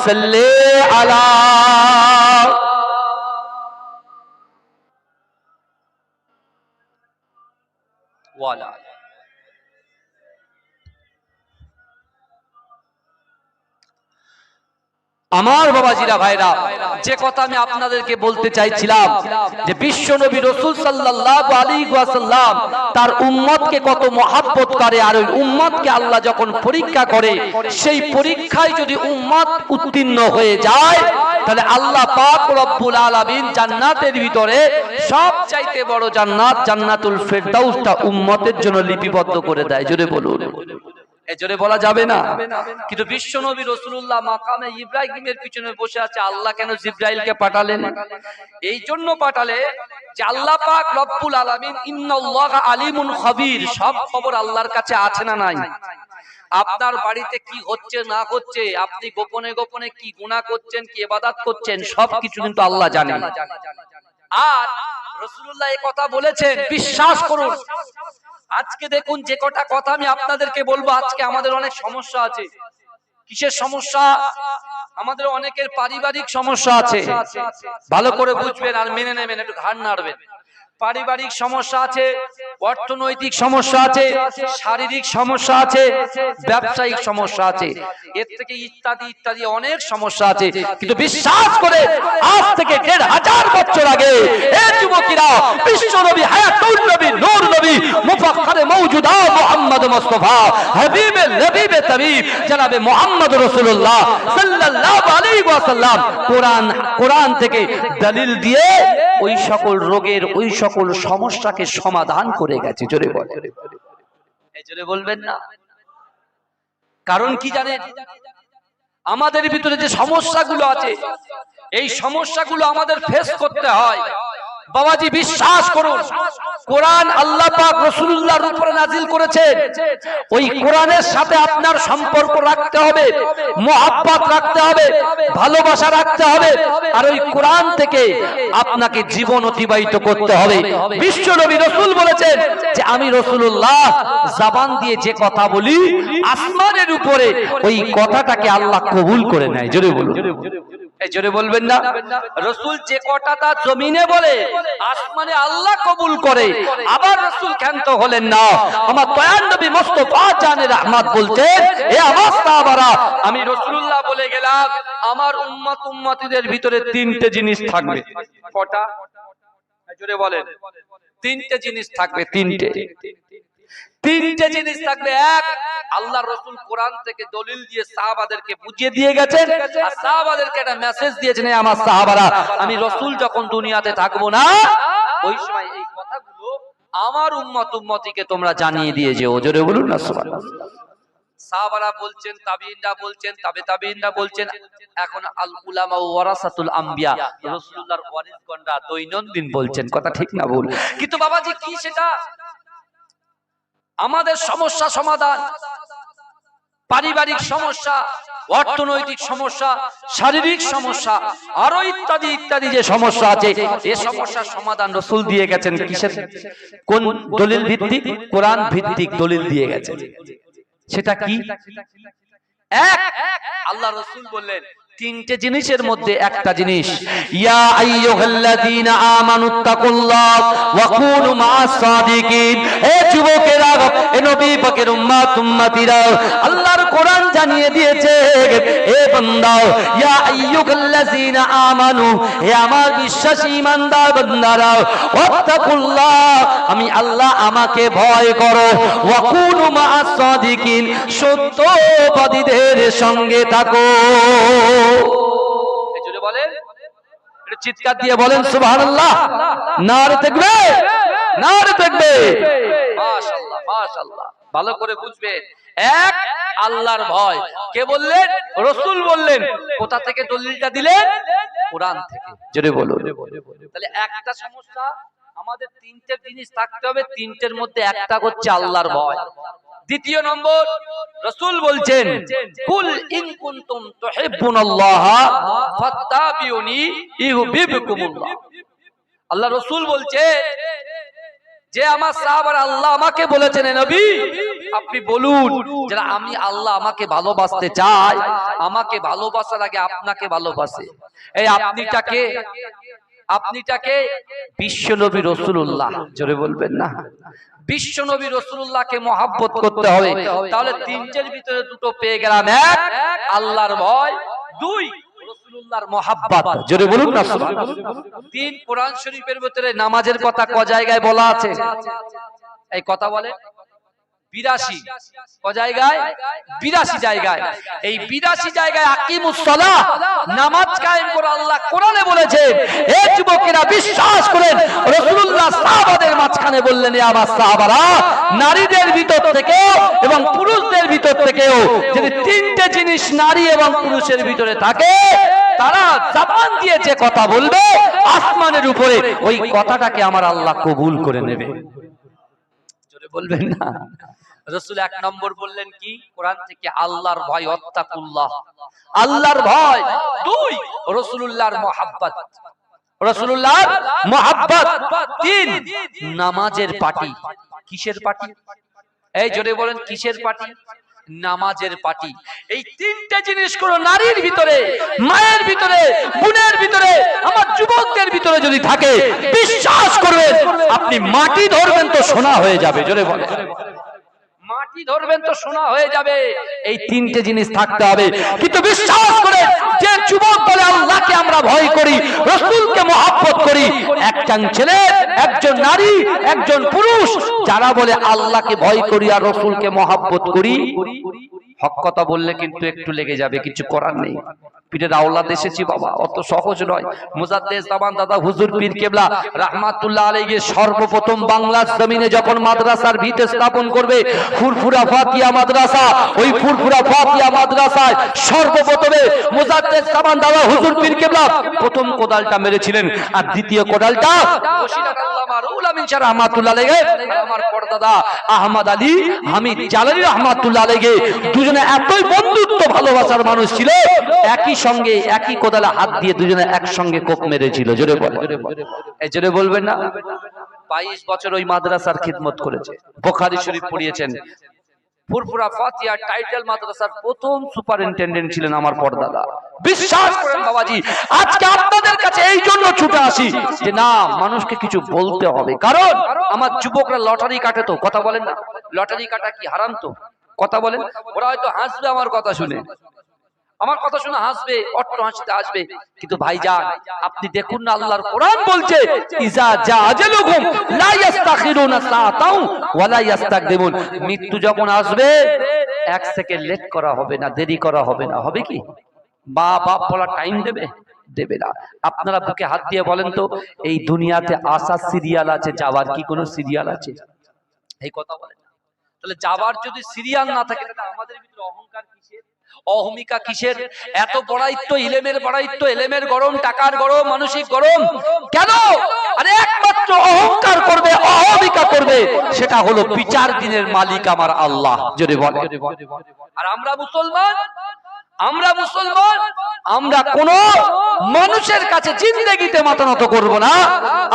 সাল্লি আলা ওয়ালা। আমার বাবাজিরা ভাইরা, যে কথা আমি আপনাদেরকে বলতে চাইছিলাম যে বিশ্ব নবী রাসূল সাল্লাল্লাহু আলাইহি ওয়াসাল্লাম তার উম্মতকে কত মহব্বত করে, আর ওই উম্মতকে আল্লাহ যখন পরীক্ষা করে, সেই পরীক্ষায় যদি উম্মত উত্তীর্ণ হয়ে যায়, তাহলে আল্লাহ পাক রব্বুল আলামিন জান্নাতের ভিতরে সবচাইতে বড় জান্নাত জান্নাতুল ফেরদাউসটা উম্মতের জন্য লিপিবদ্ধ করে দেয়। জোরে বলুন। এই জোরে বলা যাবে না। কিন্তু বিশ্ব নবী রাসূলুল্লাহ মাকামে ইব্রাহিমের পিছনে বসে আছে, আল্লাহ কেন জিবরাইলকে পাঠালেন? এই জন্য পাঠালে যে আল্লাহ পাক রব্বুল আলামিন ইন্নাল্লাহা আলিমুন খাবীর, সব খবর আল্লাহর কাছে আছে না নাই? আপনার বাড়িতে কি হচ্ছে না হচ্ছে, আপনি গোপনে গোপনে কি গুনাহ করছেন, কি ইবাদত করছেন, সবকিছু কিন্তু আল্লাহ জানেন। আর রাসূলুল্লাহ এই কথা বলেছেন, বিশ্বাস করুন। আজকে দেখুন, যে কটা কথা আমি আপনাদেরকে বলবো, আজকে আমাদের অনেক সমস্যা আছে। কিসের সমস্যা? আমাদের অনেকের পারিবারিক সমস্যা আছে। ভালো করে বুঝবেন আর মেনে নেবেন, একটু ঘাড় নাড়বেন। পারিবারিক সমস্যা আছে, অর্থনৈতিক সমস্যা আছে, শারীরিক সমস্যা আছে, ব্যবসায়িক সমস্যা আছে, এর থেকে ইত্যাদি ইত্যাদি অনেক সমস্যা আছে। কিন্তু বিশ্বাস করে, আজ থেকে ১৫০০ বছর আগে এই যুবকেরা বিশ্ব নবী, হায়াতুল নবী, নূর নবী, মুফাখখারে মওজুদা মুহাম্মদ মুস্তাফা হাবিবে লবিবে তাবিব জনাবে মুহাম্মদ রাসূলুল্লাহ সাল্লাল্লাহু আলাইহি ওয়াসাল্লাম কোরআন থেকে দলিল দিয়ে ওই সকল রোগের, ওই সকল সমস্যাকে সমাধান করে গেছে। জোরে বলে, এই জোরে বলবেন না। কারণ কি জানেন? আমাদের ভিতরে যে সমস্যাগুলো আছে, এই সমস্যাগুলো আমাদের ফেস করতে হয়। বাবাজি বিশ্বাস করুন, কোরআন আল্লাহ পাক রাসূলুল্লাহর উপরে নাজিল করেছেন। ওই কোরআনের সাথে আপনার সম্পর্ক রাখতে হবে, মহব্বত রাখতে হবে, ভালোবাসা রাখতে হবে, আর ওই কোরআন থেকে আপনাকে জীবন অতিবাহিত করতে হবে। বিশ্ব নবী রাসূল বলেছেন যে আমি রাসূলুল্লাহ জবান দিয়ে যে কথা বলি, আসমানের উপরে ওই কথাটাকে আল্লাহ কবুল করে নেয়। জোরে বলুন, এই জোরে বলবেন না। রাসূল যে কথাটা জমিনে বলে, আসমানে আল্লাহ কবুল করে। আবার রাসূল ক্ষান্ত হলেন না। আমার দয়ার নবী মুস্তাফা জানে রহমত বলতেন, এ আমার সাহাবারা, আমি রাসূলুল্লাহ বলে গেলাম, আমার উম্মত উম্মতিদের ভিতরে তিনটে জিনিস থাকবে। কটা? জোরে বলেন। তিনটে জিনিস থাকবে। তিনটে জিনিস থাকবে। এক, আল্লাহর রাসূল কোরআন থেকে দলিল দিয়ে সাহাবাদেরকে বুঝিয়ে দিয়ে গেছেন, আর সাহাবাদেরকে একটা মেসেজ দিয়েছেন, আমার সাহাবারা, আমি রাসূল যখন দুনিয়াতে থাকবো না, ওই সময় এই কথাগুলো আমার উম্মত উম্মতিকে তোমরা জানিয়ে দিয়ে যেও। জোরে বলুন না সুবহানাল্লাহ। সাহাবারা বলছেন, তাবিঈনরা বলছেন, তাবিঈনরা বলছেন, এখন আল উলামা ওয়ারাসাতুল আম্বিয়া, রাসূলুল্লাহর ওয়ারিসগণরা দৈনন্দিন বলছেন। কথা ঠিক না ভুল? কিন্তু বাবাজি কি সেটা? আমাদের সমস্যা সমাধান, পারিবারিক সমস্যা, অর্থনৈতিক সমস্যা, শারীরিক সমস্যা, আরো ইত্যাদি ইত্যাদি যে সমস্যা আছে, এই সমস্যার সমাধান রাসূল দিয়ে গেছেন। কিসের? কোন দলিল ভিত্তিক? কোরআন ভিত্তিক দলিল দিয়ে গেছেন। সেটা কি? এক, আল্লাহ রাসূল বললেন তিনটে জিনিসের মধ্যে একটা জিনিস, ইয়া আইয়ুহাল্লাযীনা আমানুত্তাকুল্লাহ ওয়া কুনু মা'আস সাদিকিন। হে যুবকেরা, হে নবী পাকের উম্মত উম্মতিরা, আল্লাহর কোরআন জানিয়ে দিয়েছে, হে বান্দা, ইয়া আইয়ুহাল্লাযীনা আমানু, হে আমার বিশ্বাসী ঈমানদার বান্দারা, ওয়াত্তাকুল্লাহ, আমি আল্লাহ, আমাকে ভয় করো, ওয়া কুনু মা'আস সাদিকিন, সত্যবাদীদের সঙ্গে থাকো। বলেন, চিৎকার দিয়ে বলেন সুবহানাল্লাহ। নারে তাকবীর, নারে তাকবীর। মাশাআল্লাহ, মাশাআল্লাহ। ভালো করে বুঝবেন। এক, আল্লাহর ভয়। কে বললেন? রাসূল বললেন। কোথা থেকে দলিলটা দিলেন? কোরআন থেকে। জোরে বলুন। তাহলে একটা সমস্যা, আমাদের তিনটে জিনিস থাকতে হবে, তিনটের মধ্যে একটা হচ্ছে আল্লাহর ভয়। দ্বিতীয় নম্বর, রাসূল বলছেন, কুল ইন কুনতুম তুহিব্বুনাল্লাহ ফাত্তাবিউনি ইউহিব্বুকুমুল্লাহ। আল্লাহ রাসূল বলছে যে আমার সাহাবারা, আল্লাহ আমাকে বলেছেন, হে নবী আপনি বলুন, যারা আমি আল্লাহ আমাকে ভালোবাসতে চাই, আমাকে ভালোবাসার আগে আপনাকে ভালোবাসে। এই আপনিটাকে, আপনিটাকে বিশ্ব নবী রাসূলুল্লাহ। জোরে বলবেন না। বিশ্ব নবী রাসূলুল্লাহকে মহব্বত করতে হবে। তাহলে তিনটের ভিতরে দুটো পেয়ে গেলাম। এক, আল্লাহর ভয়। দুই, রাসূলুল্লাহর মহব্বত। জোরে বলুন না সুবহানাল্লাহ। তিন, কোরআন শরীফের ভিতরে নামাজের কথা ক জায়গায় বলা আছে? এই কথা বলে 82 ক জায়গায় 82 জায়গায়। এই 82 জায়গায় আকিমুস সালাহ, নামাজ কায়েম করে আল্লাহ কোরআনে বলেছে, হে যুবকেরা বিশ্বাস করেন। রাসূলুল্লাহ সাহাবাদের মাঝখানে বললেন, এ আমার সাহাবারা, নারীদের ভিতর থেকেও এবং পুরুষদের ভিতর থেকেও যদি তিনটে জিনিস নারী এবং পুরুষের ভিতরে থাকে, তারা জবান দিয়ে যে কথা বলবে আসমানের উপরে, ওই কথাটাকে আমার আল্লাহ কবুল করে নেবে। জোরে বলবেন না? রাসূল এক নম্বর বললেন কি? কোরআন থেকে আল্লাহর ভয়, ওয়াত্তাকুল্লাহ, আল্লাহর ভয়। দুই, রাসূলুল্লাহর মুহাব্বত, রাসূলুল্লাহর মুহাব্বত। তিন, নামাজের পাটি। কিসের পাটি? এই জোরে বলেন, কিসের পাটি? নামাজের পাটি। এই তিনটে জিনিস কোন নারীর ভিতরে, মায়ের ভিতরে, বোনের ভিতরে, আমার যুবকদের ভিতরে যদি থাকে, বিশ্বাস করবেন আপনি মাটি ধরবেন তো সোনা হয়ে যাবে। জোরে বলেন, মাটি ধরবেন তো সোনা হয়ে যাবে। এই তিনটে জিনিস থাকতে হবে। কিন্তু বিশ্বাস করেন, যে যুবক বলে আল্লাহকে আমরা ভয় করি, রাসূলকে মহব্বত করি, একজন ছেলে, একজন নারী, একজন পুরুষ যারা বলে আল্লাহকে ভয় করি আর রাসূলকে মহব্বত করি, হক কথা বললে কিন্তু একটু লেগে যাবে, কিছু করার নেই। পীরের আওলাদ এসেছি বাবা, অত সহজ নয়। মুজাদ্দেদ জামান দাদা হুজুর পীর কেবলা রাহমাতুল্লাহ আলাইহি সর্বপ্রথম বাংলার জমিনে যখন মাদ্রাসার ভিত স্থাপন করবে, ফুরফুরা ফাতিহা মাদ্রাসা, ওই ফুরফুরা ফাতিহা মাদ্রাসায় সর্বপ্রথমে মুজাদ্দেদ জামান দাদা হুজুর পীর কেবলা প্রথম কোদালটা মেরেছিলেন, আর দ্বিতীয় কোদালটা বশিরাত আল্লামা রুহুল আমিন শাহ রাহমাতুল্লাহ আলাইহি, আমার পরদাদা আহমদ আলী হামিদ জালালী রাহমাতুল্লাহ আলাইহি, দুজনে এতই বন্ধুত্ব ভালোবাসার মানুষ ছিল, একই সঙ্গে একই কোদালে হাত দিয়ে দুজনে একসঙ্গে কোপ মেরেছিল। জোরে বলে, এই জোরে বলবেন না? 22 বছর ওই মাদ্রাসার খিদমত করেছে, বুখারী শরীফ পড়িয়েছেন। ফুরফুরা ফাতিহা টাইটেল মাদ্রাসার প্রথম সুপারিনটেন্ডেন্ট ছিলেন আমার পরদাদা। বিশ্বাস করেন বাবাজি, আজকে আপনাদের কাছে এই জন্য ছুটে আসি যে না, মানুষকে কিছু বলতে হবে। কারণ আমার যুবকরা লটারি কাটে তো, কথা বলেন না? লটারি কাটা কি হারাম? তো কথা বলেন। ওরা হয়তো হাসবে আমার কথা শুনে, আমার কথা শুনে হাসবে, অট্ট হাসিতে আসবে। কিন্তু ভাইজান, আপনি দেখুন না, আল্লাহর কোরআন বলছে, ইজা জা আজালুহুম লা ইস্তাখিরুনা সাআতাও ওয়া লা ইস্তাকদিমুন। মৃত্যু যখন আসবে, এক সেকেন্ড লেট করা হবে না, দেরি করা হবে না। হবে কি? মা বাপ বলা টাইম দেবে? দেবে না। আপনারা বুকে হাত দিয়ে বলেন তো, এই দুনিয়াতে আসার সিরিয়াল আছে, যাওয়ার কি কোনো সিরিয়াল আছে? এই কথা বলেন। তাহলে যাওয়ার যদি সিরিয়াল না থাকে, তাহলে আমাদের ভিতরে অহংকার কিসের, অহমিকা কিসের? এত বড়াইত্ব, ইলেমের বড়াইত্ব, এলেমের গরম, টাকার গরম, মানসিক গরম কেন? আরে একমাত্র অহংকার করবে, অহমিকা করবে, সেটা হলো বিচার দিনের মালিক আমার আল্লাহ। জোরে বলে। আর আমরা মুসলমান, আমরা কোন মানুষের কাছে জিন্দেগিতে মাথা নত করব না।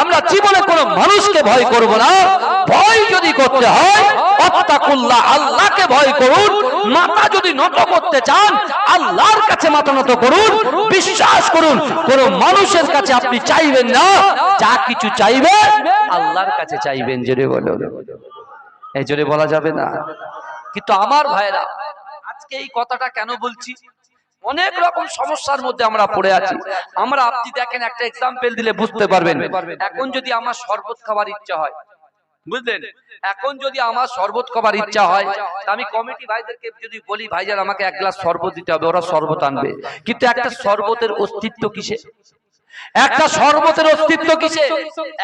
আমরা জীবনে কোন মানুষকে ভয় করব না। ভয় যদি করতে হয়, ওয়াত্তাকুল্লাহ, আল্লাহকে ভয় করুন। মাথা যদি নত করতে চান, আল্লাহর কাছে মাথা নত করুন। বিশ্বাস করুন, কোন মানুষের কাছে আপনি চাইবেন না, যা কিছু চাইবেন আল্লাহর কাছে চাইবেন। জোরে বলো, এই জোরে বলা যাবে না। কিন্তু আমার ভাইরা, আজকে এই কথাটা কেন বলছি? অনেক রকম সমস্যার মধ্যে আমরা পড়ে আছি। আমরা, আপনি দেখেন, একটা এক্সাম্পল দিলে বুঝতে পারবেন। এখন যদি আমার শরবত খাবার ইচ্ছা হয়, বুঝলেন, এখন যদি আমার শরবত খাবার ইচ্ছা হয়, আমি কমিটি ভাইদেরকে যদি বলি, ভাইজান আমাকে এক গ্লাস শরবত দিতে হবে, ওরা শরবত আনবে। কিন্তু একটা শরবতের অস্তিত্ব কিসে? একটা শরবতের অস্তিত্ব কিসে?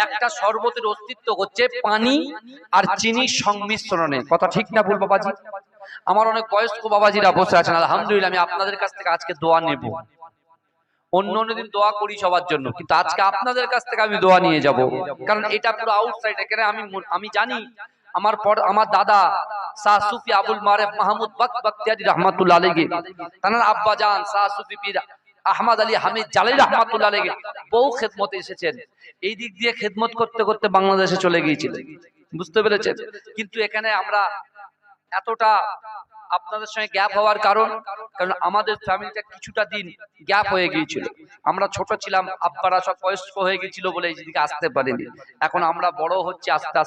একটা শরবতের অস্তিত্ব হচ্ছে পানি আর চিনির সংমিশ্রণে। কথা ঠিক না ভুল বাবাজি? আমার অনেক বয়স্ক বাবাজিরা বসে আছেন, আলহামদুলিল্লাহ। আমি আপনাদের কাছ থেকে আজকে দোয়া নেব। অন্য দিন দোয়া করি সবার জন্য, কিন্তু আজকে আপনাদের কাছ থেকে আমি দোয়া নিয়ে যাব। কারণ এটা পুরো আউটসাইড। এখানে আমি জানি আমার দাদা শাহ সুফি আবুল মারেফ মাহমুদ বখতিয়ারি রহমাতুল্লাহ আলাইহি, তার আব্বা জান শাহ সুফি পীর আহমদ আলী হামিদ জালালী রহমাতুল্লাহ আলাইহি বহু খেদমতে এসেছেন। এই দিক দিয়ে খেদমত করতে করতে বাংলাদেশে চলে গিয়েছিলেন, বুঝতে পেরেছেন? কিন্তু এখানে আমরা এতটা আপনাদের সঙ্গে গ্যাপ হওয়ার কারণ আমাদের ফ্যামিলিটা কিছুটা দিন গ্যাপ হয়ে গিয়েছিল। আমরা ছোট ছিলাম, আব্বারা সব বয়স্ক হয়ে গিয়েছিল বলে এই দিকে আসতে পারিনি। এখন আমরা বড় হচ্ছে, আস্তে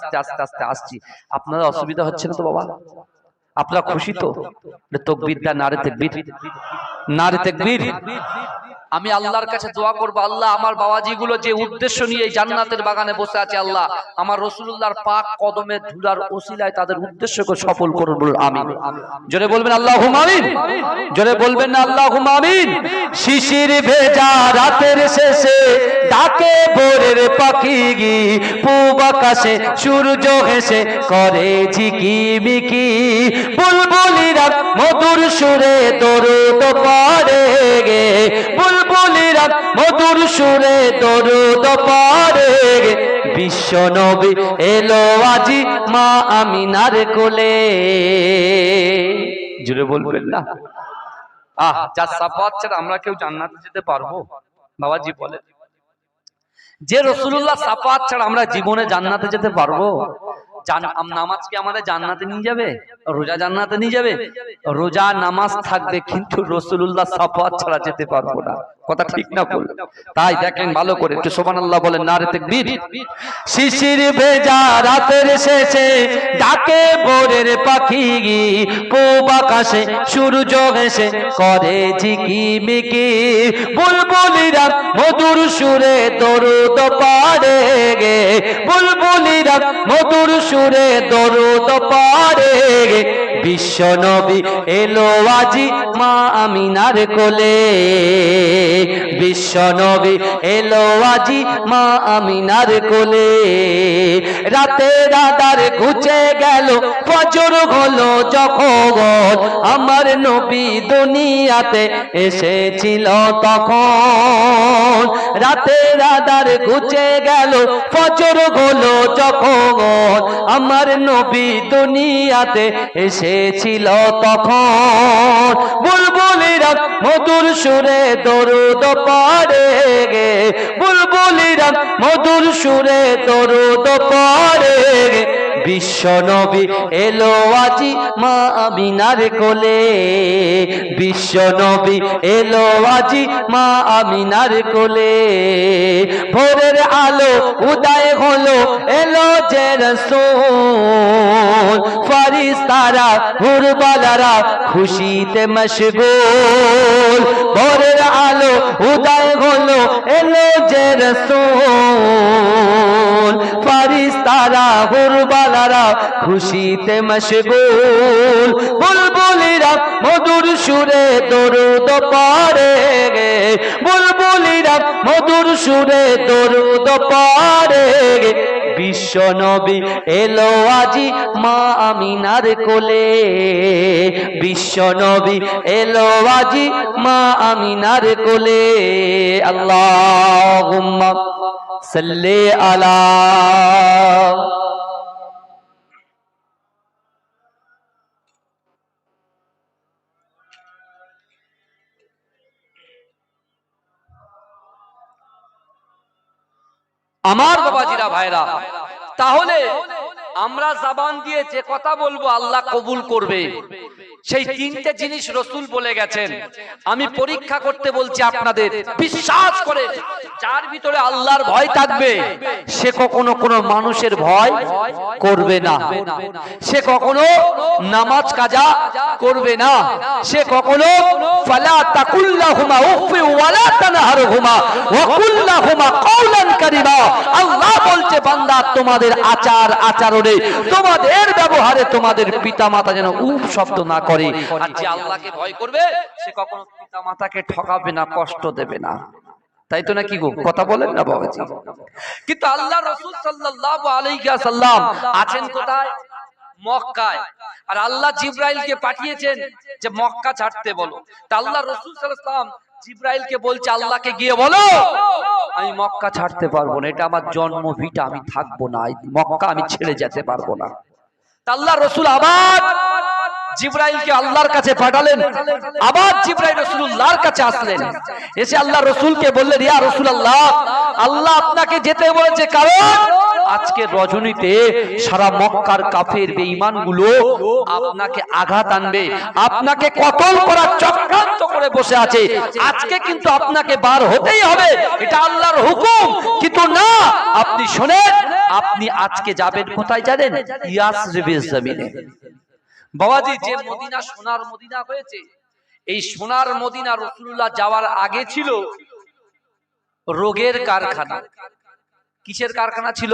আস্তে আসছি। আপনাদের অসুবিধা হচ্ছে না তো বাবা? আপনারা খুশি তো? তাকবীর দা, নারে তাকবীর, নারে তাকবীর। আমি আল্লাহর কাছে দোয়া করব, আল্লাহ আমার বাবাজিগুলো যে উদ্দেশ্য নিয়ে এই জান্নাতের বাগানে বসে আছে, আল্লাহ আমার রাসূলুল্লাহর পাক কদমে ধুলার ওসিলায় তাদের উদ্দেশ্যকে সফল করুন, বলুন আমিন। জোরে বলবেন আল্লাহুম্মা আমিন, জোরে বলবেন না আল্লাহুম্মা আমিন। শিশির ভেজা রাতের শেষে ডাকে ভোরের পাখি গি, পূব আকাশে সূর্য হেসে করে ঝিকিমিকি, বুলবুলিরা মধুর সুরে দরুদ পড়ে গে, বুলবুলিরা মধুর সুরে দরুদ পড়ে গে। বিশ্ব নবী এলো আজি মা আমিনার কোলে। জোরে বলবেন না। যার সাফাত ছাড়া আমরা কেউ জান্নাতে যেতে পারবো? বাবাজি বলে, যে রাসূলুল্লাহ সাফাত ছাড়া আমরা জীবনে জান্নাতে যেতে পারবো? নামাজ কি আমাদের জান্নাতে নিয়ে যাবে? রোজা জান্নাতে নিয়ে যাবে? রোজা নামাজ থাকবে, কিন্তু রাসূলুল্লাহ সাফাত ছাড়া যেতে পারবো না। কথা ঠিক না বল? তাই দেখেন ভালো করে, একটু সুবহানাল্লাহ বলেন, নারে তাকবীর। শিশির ভেজা রাতের শেষে ডাকে ভোরের পাখি গি, পূব আকাশে সূর্য হেসে করে ঝিকিমিকি, বুলবুলিরা মধুর সুরে দরুদ পড়ে গে, বুলবুলিরা মধুর সুরে দরুদ পড়ে গে। বিশ্ব নবী এলো আজি মা আমিনার কোলে, বিশ্ব নবী এলো আজি মা আমিনার কোলে। রাতে রাদার ঘুচে গেল, ফজর হলো যখন, আমার নবী দুনিয়াতে এসেছিল তখন। রাতে রাদার ঘুচে গেল, ফজর হলো যখন, আমার নবী দুনিয়াতে এসেছিল তখন। বুলবুলিরা মধুর সুরে দরুদ পড়ে গে, বুলবুলিরা মধুর সুরে দরুদ পড়ে গে। বিশ্ব নবী এলো আজি মা আমিনার কোলে, বিশ্ব নবী এলো আজি মা আমিনার কোলে। ভোরের আলো উদয় হলো, এলো যে রাসূল, ফেরেশতারা হুরবালারা খুশিতে মশগুল। ভোরের আলো উদয় হলো, এলো যে রাসূল, ফেরেশতারা হুরবালারা খুশিতে মশগুল। বুলবুলিরা মধুর সুরে দরুদ পড়ে গে, বুলবুলিরা মধুর সুরে দরুদ পড়ে গে। বিশ্ব নবী এলো আজি মা আমিনার কোলে, বিশ্ব নবী এলো আজি মা আমিনার কোলে। আল্লাহুম্মা সাল্লি আলা। আমার বাবাজিরা, ভাইরা, তাহলে আমরা জবান দিয়ে যে কথা বলবো আল্লাহ কবুল করবে। সেই তিনটে জিনিস রাসূল বলে গেছেন। আমি পরীক্ষা করতে বলছি আপনাদের, বিশ্বাস করে যার ভিতরে আল্লাহর ভয় থাকবে সে কখনো কোনো মানুষের ভয় করবে না, সে কখনো নামাজ কাজা করবে না, সে কখনো ফালা তাকুল্লাহুমা উফি ওয়ালা তানহারহুমা ওয়া কুল্লাহুমা কাওলান কারীমা। আল্লাহ বলছে, বান্দা তোমাদের আচার আচরণে, তোমাদের ব্যবহারে তোমাদের পিতামাতা যেন উফ শব্দ না করে। আর যে আল্লাহকে ভয় করবে সে কখনো পিতামাতাকে ঠকাবে না, কষ্ট দেবে না। তাই তো নাকি গো? কথা বলেন না বাবাজি। কিন্তু আল্লাহ রাসূল সাল্লাল্লাহু আলাইহি ওয়াসাল্লাম আছেন কোথায়? মক্কায়। আর আল্লাহ জিবরাইলকে পাঠিয়েছেন যে মক্কা ছাড়তে বলো। তা আল্লাহ রাসূল সাল্লাল্লাহু আলাইহি ওয়াসাল্লাম জিবরাইলকে বলছে, আল্লাহকে গিয়ে বলো আমি মক্কা ছাড়তে পারবো না, এটা আমার জন্মভিটা, আমি থাকবো না, মক্কা আমি ছেড়ে যেতে পারবো না। তা আল্লাহ রাসূল আবার জিবরাইলকে আল্লাহর কাছে পাঠালেন। আবার জিবরাইল রাসূলুল্লাহর কাছে আসলেন, এসে আল্লাহ রাসূলকে বললেন, ইয়া রাসূলুল্লাহ, আল্লাহ আপনাকে যেতে বলেছে, কারণ আজকে রজনীতে সারা মক্কার কাফের বেঈমানগুলো আপনাকে আঘাত আনবে, আপনাকে কতল করার চক্রান্ত করে বসে আছে। আজকে কিন্তু আপনাকে বার হতেই হবে, এটা আল্লাহর হুকুম। কিন্তু না, আপনি শোনেন, আপনি আজকে যাবেন কোথায় জানেন? ইয়াসরিবের জমিনে। বাবাজি, যে মদিনা সোনার মদিনা হয়েছে, এই সোনার মদিনা রাসূলুল্লাহ যাওয়ার আগে ছিল রোগের কারখানা। কিসের কারখানা ছিল?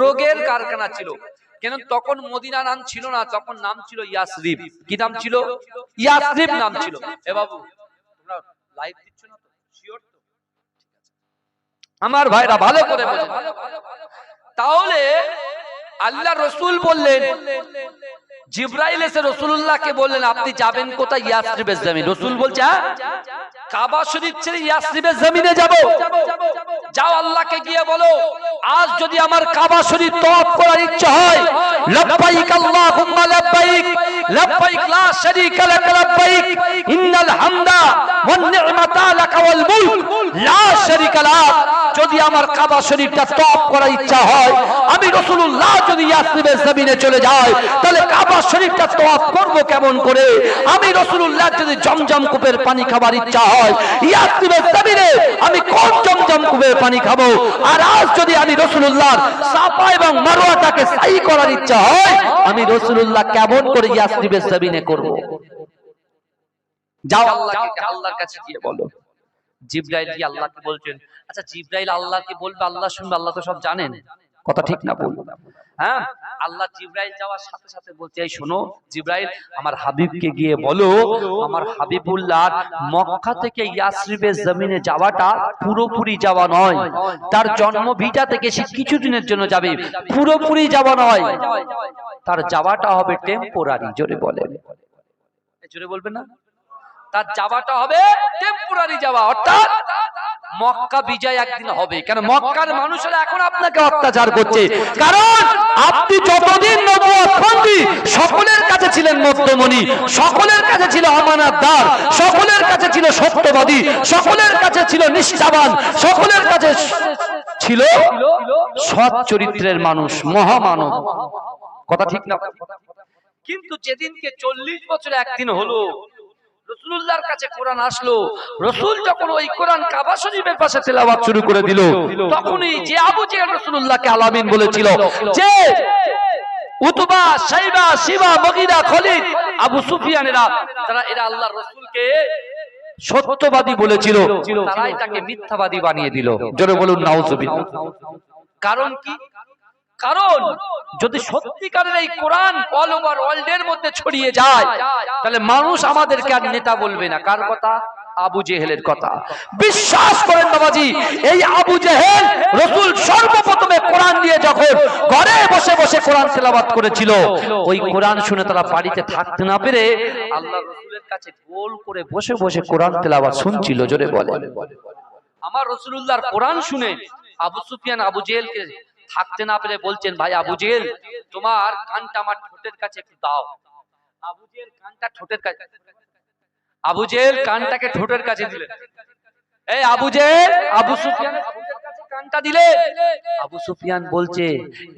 রোগের কারখানা ছিল। কেন? তখন মদিনা নাম ছিল না, তখন নাম ছিল ইয়াসরিব। কি নাম ছিল? ইয়াসরিব নাম ছিল। এ বাবু, তোমরা লাইভ দিচ্ছ না তো? শিওর তো? আমার ভাইরা ভালো করে বোঝেন। তাহলে আল্লাহ রসুল বললেন, জিবরাইল এসে রাসূলুল্লাহকে বললেন, আপনি যাবেন কোথায়? ইয়াসরিবের জমিন। রাসূল বলছে, হ্যাঁ, কাবা শরীফ ছেড়ে ইয়াসরিবের জমিনে যাব। যাও, আল্লাহকে গিয়ে বলো, আজ যদি আমার কাবা শরীফ তওয়াফ করার ইচ্ছা হয়, লাব্বাইক আল্লাহুম্মা লাব্বাইক, লাব্বাইক লা শারীকা লাক লাব্বাইক, ইন্নাল হামদা ওয়ান নি'মাতা লাকা ওয়াল মুলক লা শারীকা লাক। যদি আমার কাবা শরীফটা তওয়াফ করার ইচ্ছা হয়, আমি রাসূলুল্লাহ যদি ইয়াসরিবের জমিনে চলে যাই, তাহলে কাবা শরীফটা তওয়াফ করব কেমন করে? আমি রাসূলুল্লাহ যদি জমজম কূপের পানি খাবার ইচ্ছা হয়, ইয়াসরিবের জমিনে আমি কোন জমজম কূপের পানি খাবো? আর আজ যদি আমি রাসূলুল্লাহর সাফা এবং মারওয়াটাকে সাই করার ইচ্ছা হয়, আমি রাসূলুল্লাহ কেমন করে ইয়াসরিবের জমিনে করব? যাও, আল্লাহর কাছে গিয়ে বলো। জিবরাইল কি আল্লাহকে বলছেন? আচ্ছা, জিবরাইল আল্লাহকে বলবে, আল্লাহ শুনবে, আল্লাহ তো সব জানেন। কথা ঠিক না বল? হ্যাঁ, আল্লাহ জিবরাইল যাওয়ার সাথে সাথে বলছে, এই শোনো জিবরাইল, আমার হাবিবকে গিয়ে বলো, আমার হাবিবুল্লাহ মক্কা থেকে ইয়াসরিবের জমিনে যাওয়াটা পুরোপুরি যাওয়া নয়, তার জন্ম ভিটা থেকে সে কিছুদিনের জন্য যাবে, পুরোপুরি যাওয়া নয়, তার যাওয়াটা হবে টেম্পোরারি। জোরে বলেন, জোরে বলবেন না? তার যাওয়াটা হবে টেম্পোরারি যাওয়া, অর্থাৎ মক্কা বিজয় একদিন হবে। কেন? মক্কার মানুষেরা এখন আপনাকে অত্যাচার করছে, কারণ আপনি যতদিন নবুয়তবন্দী সকলের কাছে ছিলেন মধ্যমণি, সকলের কাছে ছিল আমানতদার, সকলের কাছে ছিল সত্যবাদী, সকলের কাছে ছিল নিষ্ঠাবান, সকলের কাছে ছিল সৎ চরিত্রের মানুষ, মহামানব। কথা ঠিক না? কিন্তু যেদিনকে 40 বছর একদিন হলো রাসূলুল্লাহর কাছে কোরআন আসলো, রাসূল যখন ওই কোরআন কাবা শরীফের পাশে তেলাওয়াত শুরু করে দিল, তখনই যে আবু জেহেল রাসূলুল্লাহকে আলামিন বলেছিল, যে উতবা, শাইবা, শিবা, মুগীরা, খালিদ, আবু সুফিয়ানেরা, এরা আল্লাহর রাসূলকে সত্যবাদী বলেছিল, তারাই তাকে মিথ্যাবাদী বানিয়ে দিল। জোরে বলুন নাউজুবিল্লাহ। কারণ কি? কারণ যদি সত্যিকারের এই কোরআন অল ওভার ওয়ার্ল্ডের মধ্যে ছড়িয়ে যায়, তাহলে মানুষ আমাদেরকে আর নেতা বলবে না। কার কথা? আবু জেহেলের কথা। বিশ্বাস করেন বাবাজি, এই আবু জেহেল রাসূল সর্বপ্রথমে কোরআন দিয়ে যখন ঘরে বসে বসে কোরআন তেলাওয়াত করেছিল, ওই কোরআন শুনে তারা বাড়িতে থাকতে না পেরে আল্লাহর রাসূলের কাছে গোল করে বসে বসে কোরআন তেলাওয়াত শুনছিল। জোরে বলে, আমার রাসূলুল্লাহর কোরআন শুনে আবু সুফিয়ান আবু জেহেলকে থাকতে না পেরে বলছেন, ভাই আবু জেহেল, তোমার কানটা আমার ঠোঁটের কাছে একটু দাও। আবু জেহেল কানটা ঠোঁটের কাছে, আবু জেহেল কানটাকে ঠোঁটের কাছে দিলেন। এই আবু জেহেল আবু সুফিয়ান কানটা দিলে। আবু সুফিয়ান বলছে,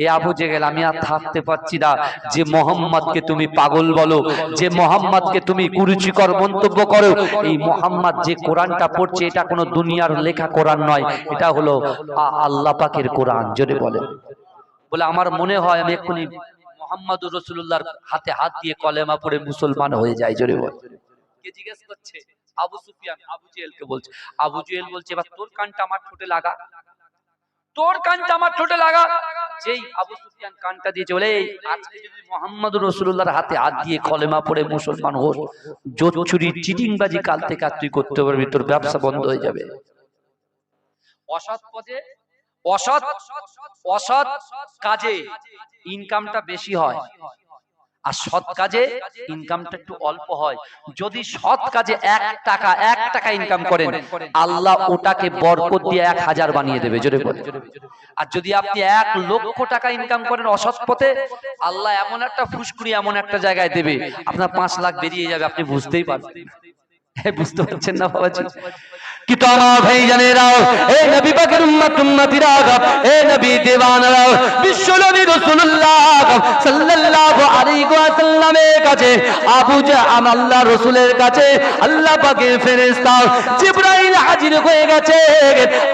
এ আবু জেহেল, আমি আর থাকতে পারছি না। যে মোহাম্মদকে তুমি পাগল বলো, যে মোহাম্মদকে তুমি কুরুচিকর মন্তব্য করো, এই মোহাম্মদ যে কোরআনটা পড়ছে, এটা কোনো দুনিয়ার লেখা কোরআন নয়, এটা হলো আল্লাহ পাকের কোরআন। জোরে বলে, বলে আমার মনে হয় আমি এক্ষুনি মুহাম্মদুর রাসূলুল্লাহর হাতে হাত দিয়ে কলেমা পড়ে মুসলমান হয়ে যাই। জোরে বলে। কে জিজ্ঞেস করছে? আবু সুফিয়ান আবু জেহেলকে বলছে। আবু জেহেল বলছে, এবার তোর কানটা আমার ঠোঁটে লাগা, তোর কানটা আমার ঠোঁটে লাগা। যেই আবু সুফিয়ান কানটা দিয়েছে, বলে আজকে যদি মুহাম্মদুর রাসূলুল্লাহর হাতে হাত দিয়ে কলেমা পড়ে মুসলমান হোস, জোর চুরি চিটিংবাজি কাল থেকে আর তুই করতে পারবি, তোর ব্যবসা বন্ধ হয়ে যাবে। অসৎ পথে, অসৎ কাজে ইনকামটা বেশি হয়, আর সৎ কাজে ইনকামটা একটু অল্প হয়। যদি সৎ কাজে 1 টাকা ইনকাম করেন, আল্লাহ ওটাকে বরকত দিয়ে 1000 বানিয়ে দেবে। জোরে বলে। আর যদি আপনি 1 লক্ষ টাকা ইনকাম করেন অসৎ পথে, আল্লাহ এমন একটা ফুসকুড়ি এমন একটা জায়গায় দেবে, আপনার 5 লাখ বেরিয়ে যাবে, আপনি বুঝতেই পারবেন। বুঝতে পারছেন না বাবাজি? কিন্তু আমার ভাই জানেরা, এই নবী পাকের উম্মতিরা, এই নবী দিওয়ানারা, বিশ্ব নবী রাসূলুল্লাহ সাল্লাল্লাহু আলাইহি ওয়াসাল্লামের কাছে আবু জাহল আল্লাহ রাসূলের কাছে আল্লাহ পাকের ফেরেশতা জিবরাইল হাজির হয়ে গেছে।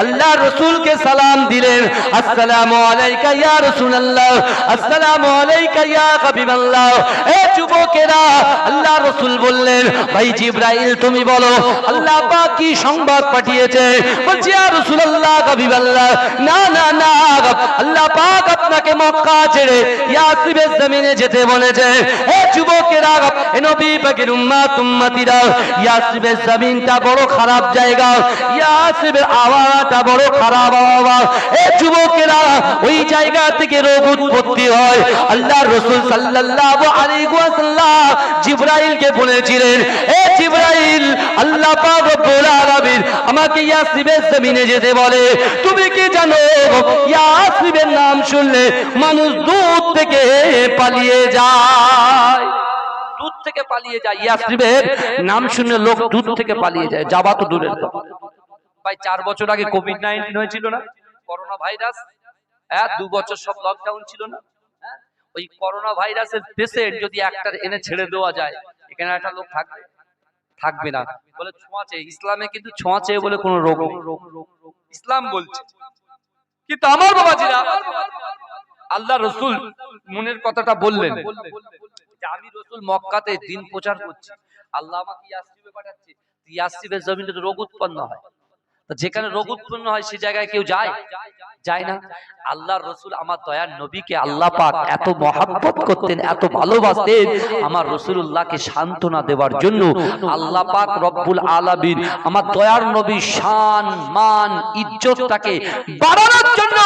আল্লাহ রাসূলকে সালাম দিলেন, আসসালামু আলাইকা ইয়া রাসূলুল্লাহ, আসসালামু আলাইকা ইয়া হাবিবাল্লাহ। এই যুবকেরা, আল্লাহ রাসূল বললেন, ভাই জিবরাইল তুমি বলো আল্লাহ পাক কি সংবাদ পাঠিয়েছে? বলছি ইয়া রাসূলুল্লাহ হাবিবাল্লাহ, না না না, আল্লাহ পাক আপনাকে মক্কা ছেড়ে ইয়াসরিবের জমিনে যেতে বলেছে। হে যুবকেরা, এ নবী পাকের উম্মতিরা, ইয়াসরিবের জমিনটা বড় খারাপ জায়গা, ইয়াসরিবের আবহাওয়াটা বড় খারাপ আবহাওয়া। এ যুবকেরা, ওই জায়গা থেকে রোগ উৎপত্তি হয়। আল্লাহর রাসূল সাল্লাল্লাহু আলাইহি ওয়াসাল্লাম জিবরাইলকে বলেছিলেন, হে জিবরাইল, আল্লাহ পাক রব্বুল আলামিন আমাকে ইয়াসরিবের জমিনে যেতে বলে। তুমি কি জানো ইয়াসরিবের নাম শুনলে মানুষ দূর থেকে পালিয়ে যায়? দূর থেকে পালিয়ে যায়। ইয়াসরিবের নাম শুনে লোক দূর থেকে পালিয়ে যায়, যাবা তো দূরের কথা। ভাই 4 বছর আগে কোভিড-19 হয়েছিল না, করোনা ভাইরাস। হ্যাঁ, 2 বছর সব লকডাউন ছিল না। ওই করোনা ভাইরাসের পেশেন্ট যদি একটা এনে ছেড়ে দেওয়া যায়, এখানে একটা লোক থাকবে? থাকবে না। বলে ছোঁয়াচে, ইসলামে কিন্তু ছোঁয়াচে বলে কোনো রোগ নেই, ইসলাম বলছে। কিন্তু আমার বাবাজিরা, আল্লাহ রাসূল মনের কথাটা বললেন যে আমি রাসূল মক্কাতে দিন প্রচার করছি, আল্লাহ আমাকে ইয়াসরিবে পাঠাচ্ছে। ইয়াসরিবের জমিনে রোগ উৎপন্ন হয়, তো যেখানে রোগ উৎপন্ন হয় সে জায়গায় কেউ যায়? যায় না। আল্লাহর রাসূল আমার দয়ার নবীকে আল্লাহ পাক এত মহব্বত করতেন, এত ভালোবাসতেন, আমার রাসূলুল্লাহকে সান্ত্বনা দেওয়ার জন্য আল্লাহ পাক রব্বুল আলামিন আমার দয়ার নবীর শান মান ইজ্জতটাকে বাড়ানোর জন্য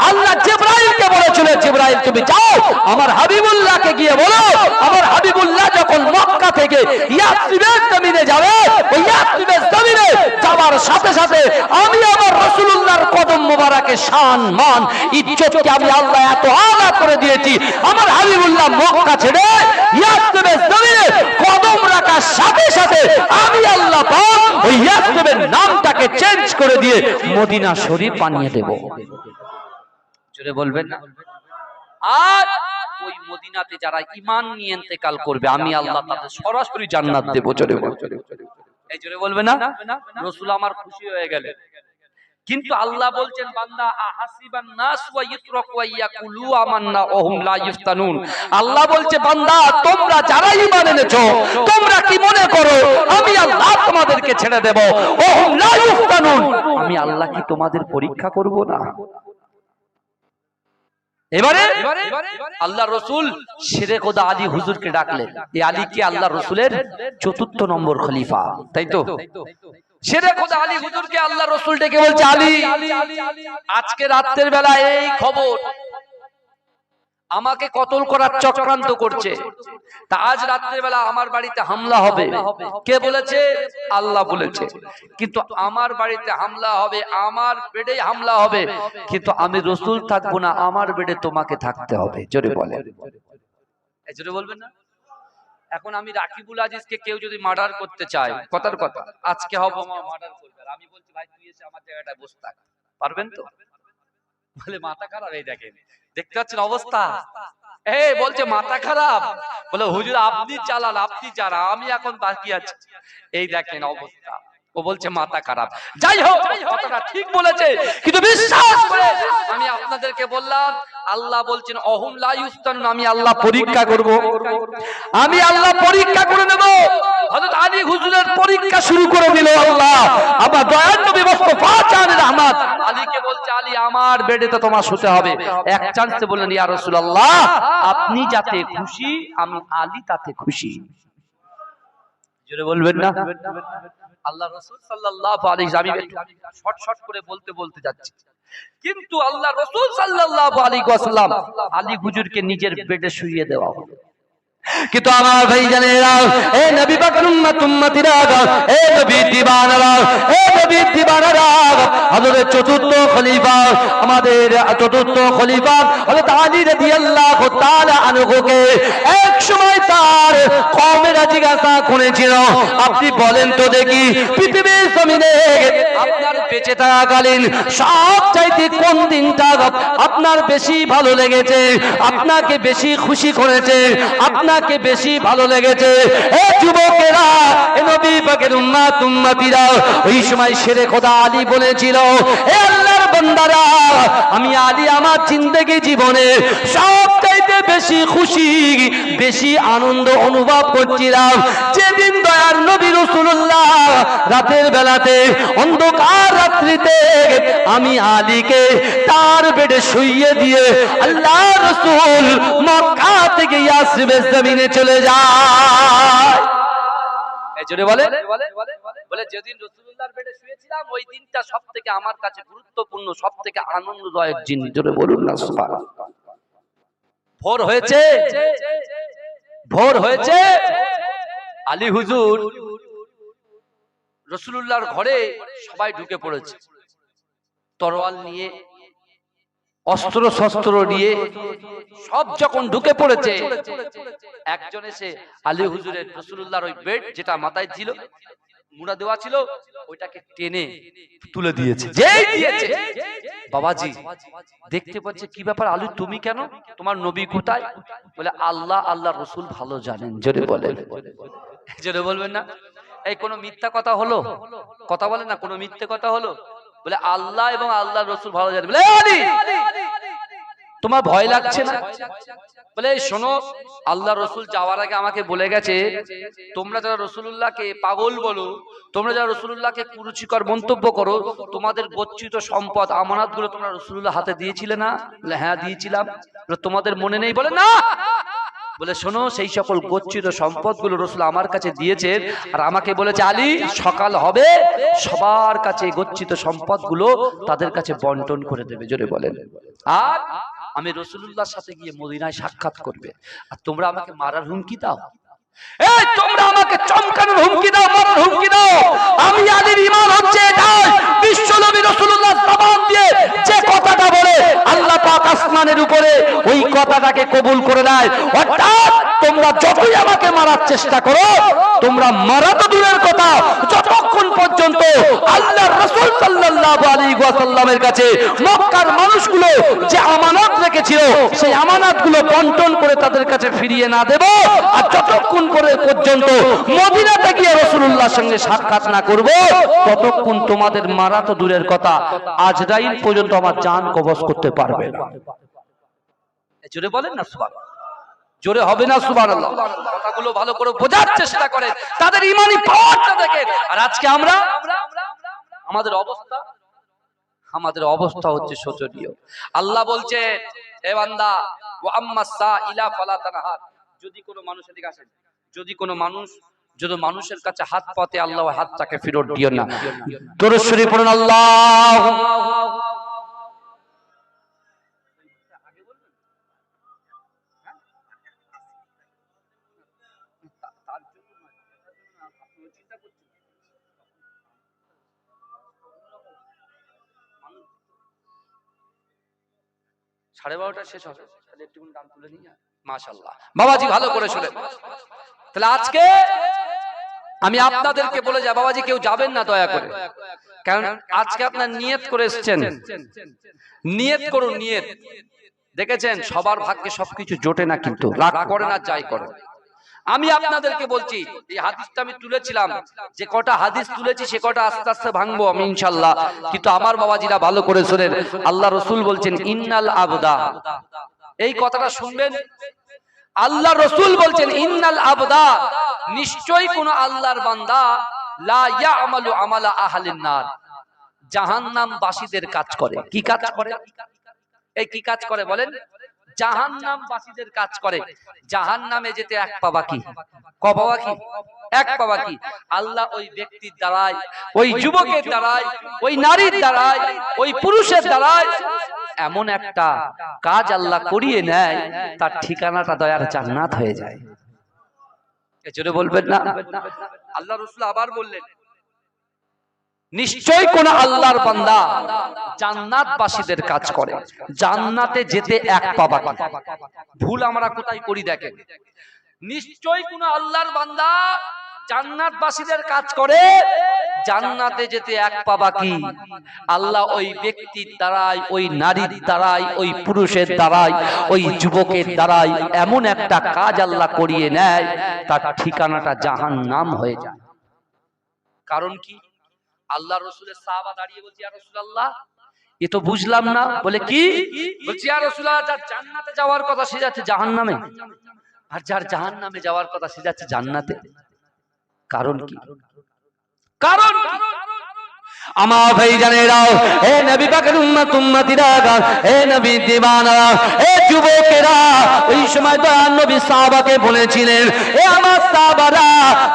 আল্লাহ জিবরাইলকে বলেছিলেন, জিবরাইল তুমি যাও আমার হাবিবুল্লাহকে গিয়ে বলো, আমার হাবিবুল্লাহ যখন মক্কা থেকে ইয়াসরিবের জমিনে যাবে, ওই ইয়াসরিবের জমিনে যাওয়ার সাথে সাথে আমি আমার রাসূলুল্লাহর কদম মোবারকে শান মান ইজ্জতকে আমি আল্লাহ এত আলা করে দিয়েছি, আমার হাবিবুল্লাহ মক্কা ছেড়ে ইয়াসরিবের জমিনে কদম রাখার সাথে সাথে আমি আল্লাহ পাক ওই ইয়াসরিবের নামটাকে চেঞ্জ করে দিয়ে মদিনা শরীফ বানিয়ে দেব। জোরে বলবেন না? আর ওই মদিনাতে যারা ঈমান নিয়ে ইন্তেকাল করবে, আমি আল্লাহ তাদের সরাসরি জান্নাত দেব। জোরে বলবেন? এই জোরে বলবে না? রাসূল আমার খুশি হয়ে গেলেন। কিন্তু আল্লাহ বলছেন, বান্দা আহাসিবান নাস ওয়া ইতরাকু ওয়া ইয়াকুলু আমান্না ওয়া হুম লা ইফতানুন। আল্লাহ বলছে, বান্দা তোমরা যারা ঈমান এনেছো, তোমরা কি মনে করো আমি আল্লাহ তোমাদেরকে ছেড়ে দেব? ওয়া হুম লা ইফতানুন, আমি আল্লাহ কি তোমাদের পরীক্ষা করব না? এবারে আল্লাহ রাসূল শেরে খোদা আলী হুজুরকে ডাকলেন। এই আলী কি আল্লাহ রাসূলের 4র্থ নম্বর খলিফা, তাই তো? শেরে খোদা আলী হুজুরকে আল্লাহ রাসূল ডেকে বলছে, আলী, আজকে রাতের বেলা এই খবর, আমাকে কতল করার চক্রান্ত করছে, তা আজ রাতের বেলা আমার বাড়িতে হামলা হবে। কে বলেছে? আল্লাহ বলেছে। কিন্তু আমার বাড়িতে হামলা হবে, আমার বেডে হামলা হবে, কিন্তু আমি রাসূল থাকবো না, আমার বেডে তোমাকে থাকতে হবে। জোরে বলেন, জোরে বলবেন না? এখন আমি রাকিবুল আজিজকে কেউ যদি মার্ডার করতে চায়, কথার কথা, আজকে হবো মার্ডার করবে, আর আমি বলছি ভাই তুই এসে আমার জায়গাটায় বসে থাক, পারবেন তো? বলে মাথা খারাপ। এই দেখেন, দেখতে পাচ্ছেন অবস্থা? বলছে মাথা খারাপ। বলে হুজুর আপনি চালান, আপনি চালা, আমি এখন বাকি আছি। এই দেখেন অবস্থা। ও বলছে মাথা খারাপ। যাই হোক, কথাটা ঠিক বলেছে, কিন্তু বিশ্বাস করে আমি আপনাদেরকে বললাম, আল্লাহ বলছেন অহুম লা ইফতানুন, আমি আল্লাহ পরীক্ষা করব, আমি আল্লাহ পরীক্ষা করে নেব। হযরত আলী হুজুরের পরীক্ষা শুরু করে দিল আল্লাহ। আমার দয়ার নবী মুস্তাফা জানের রহমত আলীকে বলছে, আলী আমার বেডে তো তোমার শুতে হবে। এক চান্সে বললেন, ইয়া রাসূলুল্লাহ আপনি যাতে খুশি, আমি আলী তাতে খুশি। জোরে বলবেন না? আল্লাহ রাসূল সাল্লাল্লাহু আলাইহি ওয়াসাল্লাম শর্ট করে বলতে যাচ্ছে, কিন্তু আল্লাহ রাসূল সাল্লাল্লাহু আলাইহি ওয়াসাল্লাম আলী হুজুরকে নিজের বেডে শুইয়ে দেওয়া হলো। কিন্তু আমার ভাই জানেরা, এ নবী পাকের উম্মতিরা, এ নবী দিবানারা, এ নবী দিবানারা, হযরত চতুর্থ খলিফা, আমাদের চতুর্থ খলিফা হযরত আলী রাদিয়াল্লাহু তাআলা আনহুকে এক সময় তার কওমেরা জিজ্ঞাসা করেছিল, আপনি বলেন তো দেখি পৃথিবীর জমিনে আপনার বেঁচে থাকাকালীন সবচাইতে কোন দিনটা আপনার বেশি ভালো লেগেছে, আপনাকে বেশি খুশি করেছে, আপনাকে বেশি ভালো লেগেছে? এ যুবকেরা, এ নবী পাকের উম্মত উম্মতিরা, ওই সময় শেরে খোদা আলী বলেছিল, এ আল্লাহর বান্দারা, আমি আলী আমার জিন্দেগি জীবনে সবচাইতে বেশি খুশি, বেশি আনন্দ অনুভব করছিলাম যেদিন দয়ার নবী রাসূলুল্লাহ রাতের বেলাতে অন্ধকার রাত্রিতে আমি আলীকে তার বেডে শুইয়ে দিয়ে আল্লাহ রাসূল মক্কা থেকে ইয়াসরিবের জমিনে চলে যায়। এই জোরে বলে, বলে যেদিন রাসূলুল্লাহর বেডে শুয়েছিলাম ওই দিনটা সবথেকে আমার কাছে গুরুত্বপূর্ণ, সবথেকে আনন্দদায়ক দিন। জোরে বলুন না সুবহানাল্লাহ। ভোর হয়েছে, ভোর হয়েছে, আলী হুজুর রাসূলুল্লাহর ঘরে সবাই ঢুকে পড়েছে, তরোয়াল নিয়ে, অস্ত্র শস্ত্র নিয়ে সব যখন ঢুকে পড়েছে, একজন এসে আলী হুজুরের রাসূলুল্লাহর ওই বেড যেটা মাথায় ছিল, মুড়া দেওয়া ছিল, ওইটাকে টেনে তুলে দিয়েছে। যেই দিয়েছে, বাবাজি দেখতে পাচ্ছে, কি ব্যাপার আলী, তুমি কেন, তোমার নবী কোথায়? বলে আল্লাহ আল্লাহর রাসূল ভালো জানেন। জোরে বলেন, জোরে বলবেন না? এই কোন মিথ্যা কথা হলো? কথা বলে না, কোন মিথ্যে কথা হলো? বলে আল্লাহ এবং আল্লাহর রাসূল ভালো জানেন। বলে আলী, তোমার ভয় লাগছে না? বলে শোনো, আল্লাহ রাসূল যাওয়ার আগে আমাকে বলে গেছে, তোমরা যারা রাসূলুল্লাহকে পাগল বলো, তোমরা যারা রাসূলুল্লাহকে কুরুচিকর মন্তব্য করো, তোমাদের গচ্ছিত সম্পদ আমানতগুলো তোমরা রাসূলুল্লাহ হাতে দিয়েছিলে না? বলে হ্যাঁ দিয়েছিলাম। বলে তোমাদের মনে নেই? বলে না। বলে শোনো, সেই সকল গচ্ছিত সম্পদগুলো রাসূল আমার কাছে দিয়েছেন, আর আমাকে বলেছে আলী সকাল হবে সবার কাছে গচ্ছিত সম্পদগুলো তাদের কাছে বন্টন করে দেবে। জোরে বলেন। আর আমি রাসূলুল্লাহর সাথে গিয়ে মদিনায় সাক্ষাৎ করবে, আর তোমরা আমাকে মারার হুমকি দাও। এই তোমরা আমাকে চমকানোর হুমকি দাও, মারার হুমকি দাও। আমি আলীর ঈমান হচ্ছে এটাই, বিশ্ব নবী রাসূলুল্লাহ জবান দিয়ে যে কথাটা বলে আল্লাহ পাক আসমানের উপরে ওই কথাটাকে কবুল করে নেয়। অর্থাৎ তোমরা যতই আমাকে মারার চেষ্টা করো, তোমরা মারা তো দূরের কথা, যতক্ষণ পর্যন্ত আল্লাহর রাসূল সাল্লাল্লাহু আলাইহি ওয়াসাল্লামের কাছে মক্কার মানুষগুলো যে আমানত রেখেছিল, সেই আমানতগুলো বন্টন করে তাদের কাছে ফিরিয়ে না দেব, আর যতক্ষণ করে পর্যন্ত মদিনাতে গিয়ে রাসূলুল্লাহর সঙ্গে সাক্ষাৎ না করব, ততক্ষণ তোমাদের মারা তো দূরের কথা, আজরাইল পর্যন্ত আমার জান কবজ করতে পারবে না। জোরে বলেন না সুবহানাল্লাহ। জোরে হবে না সুবহানাল্লাহ? কথাগুলো ভালো করে বোঝার চেষ্টা করেন, তাদের ঈমানি পাওয়ারটা দেখেন। আর আজকে আমরা, আমাদের অবস্থা হচ্ছে শোচনীয়। আল্লাহ বলছে, হে বান্দা, ওয়া আম্মাস সাইলা ফালা তানহার, যদি কোনো মানুষের দিকে আসেন, যদি মানুষের কাছে হাত পাতে, আল্লাহ হাতটাকে ফেরত দিও না। দরুদ শরীফ পড়ুন। আল্লাহু সাড়ে 12টা শেষ হবে, তাহলে একটু গান তুলে নিয়ে মাশাআল্লাহ। বাবাজি ভালো করে শুনেন। তাহলে আজকে আমি আপনাদেরকে বলে যাই, বাবাজি কেউ যাবেন না দয়া করে, কারণ আজকে আপনার নিয়ত করে এসেছেন, নিয়ত করুন, নিয়ত। দেখেছেন সবার ভাগ্যে সবকিছু জোটে না, কিন্তু রাগ করে না, যাই করে। আমি আপনাদেরকে বলছি, এই হাদিসটা আমি তুলেছিলাম, যে কটা হাদিস তুলেছি সে কটা আস্তে আস্তে ভাঙবো আমি ইনশাআল্লাহ। কিন্তু আমার বাবাজিরা ভালো করে শুনেন, আল্লাহ রাসূল বলছেন ইন্নাল আবদা, এই কথাটা শুনবেন। আল্লাহ রাসূল বলছেন ইন্নাল আবদা, নিশ্চয়ই কোন আল্লাহর বান্দা লা ইয়ামালু আমালা আহলিন নার, জাহান্নামবাসীদের কাজ করে। কি কাজ করে? এই কি কাজ করে বলেন? জাহান্নামবাসীদের কাজ করে। জাহান্নামে যেতে এক পা বাকি। ক পা বাকি? এক পা বাকি। আল্লাহ ওই ব্যক্তির দ্বারাই, ওই যুবকের দ্বারাই, ওই নারীর দ্বারাই, ওই পুরুষের দ্বারাই এমন একটা কাজ আল্লাহ করিয়ে নেয়, তার ঠিকানাটা দয়ার জান্নাত হয়ে যায়। এজন্য বলবেন না? আল্লাহ রাসূল আবার বললেন, নিশ্চয় কোন আল্লাহর বান্দা জান্নাতবাসীদের কাজ করে, জান্নাতে যেতে এক পা বাকি। ভুল আমরা কোথায় করি দেখেন, নিশ্চয় কোন আল্লাহর বান্দা জান্নাতবাসীদের কাজ করে, জান্নাতে যেতে এক পা বাকি। আল্লাহ ওই ব্যক্তির দ্বারাই, ওই নারীর দ্বারাই, ওই পুরুষের দ্বারাই, ওই যুবকের দ্বারাই এমন একটা কাজ আল্লাহ করিয়ে নেয়, তার ঠিকানাটা জাহান্নাম হয়ে যায়। কারণ কি? আল্লাহ রসুলের সাহাবা দাঁড়িয়ে বলছে, ইয়া রাসূলুল্লাহ, এ তো বুঝলাম না। বলে কি? বলছি, ইয়া রাসূলুল্লাহ, যার জান্নাতে যাওয়ার কথা সে যাচ্ছে জাহান্নামে, আর যার জাহান্নামে যাওয়ার কথা সে যাচ্ছে জান্নাতে। কারণ কি? কারণ আমার ভাইজানেরা, হে নবী পাকের উম্মত উম্মতিরা, হে নবী দিওয়ানারা, হে যুবকেরা, ওই সময় দয়ার নবী সাহাবাকে বলেছিলেন, হে আমার সাহাবারা,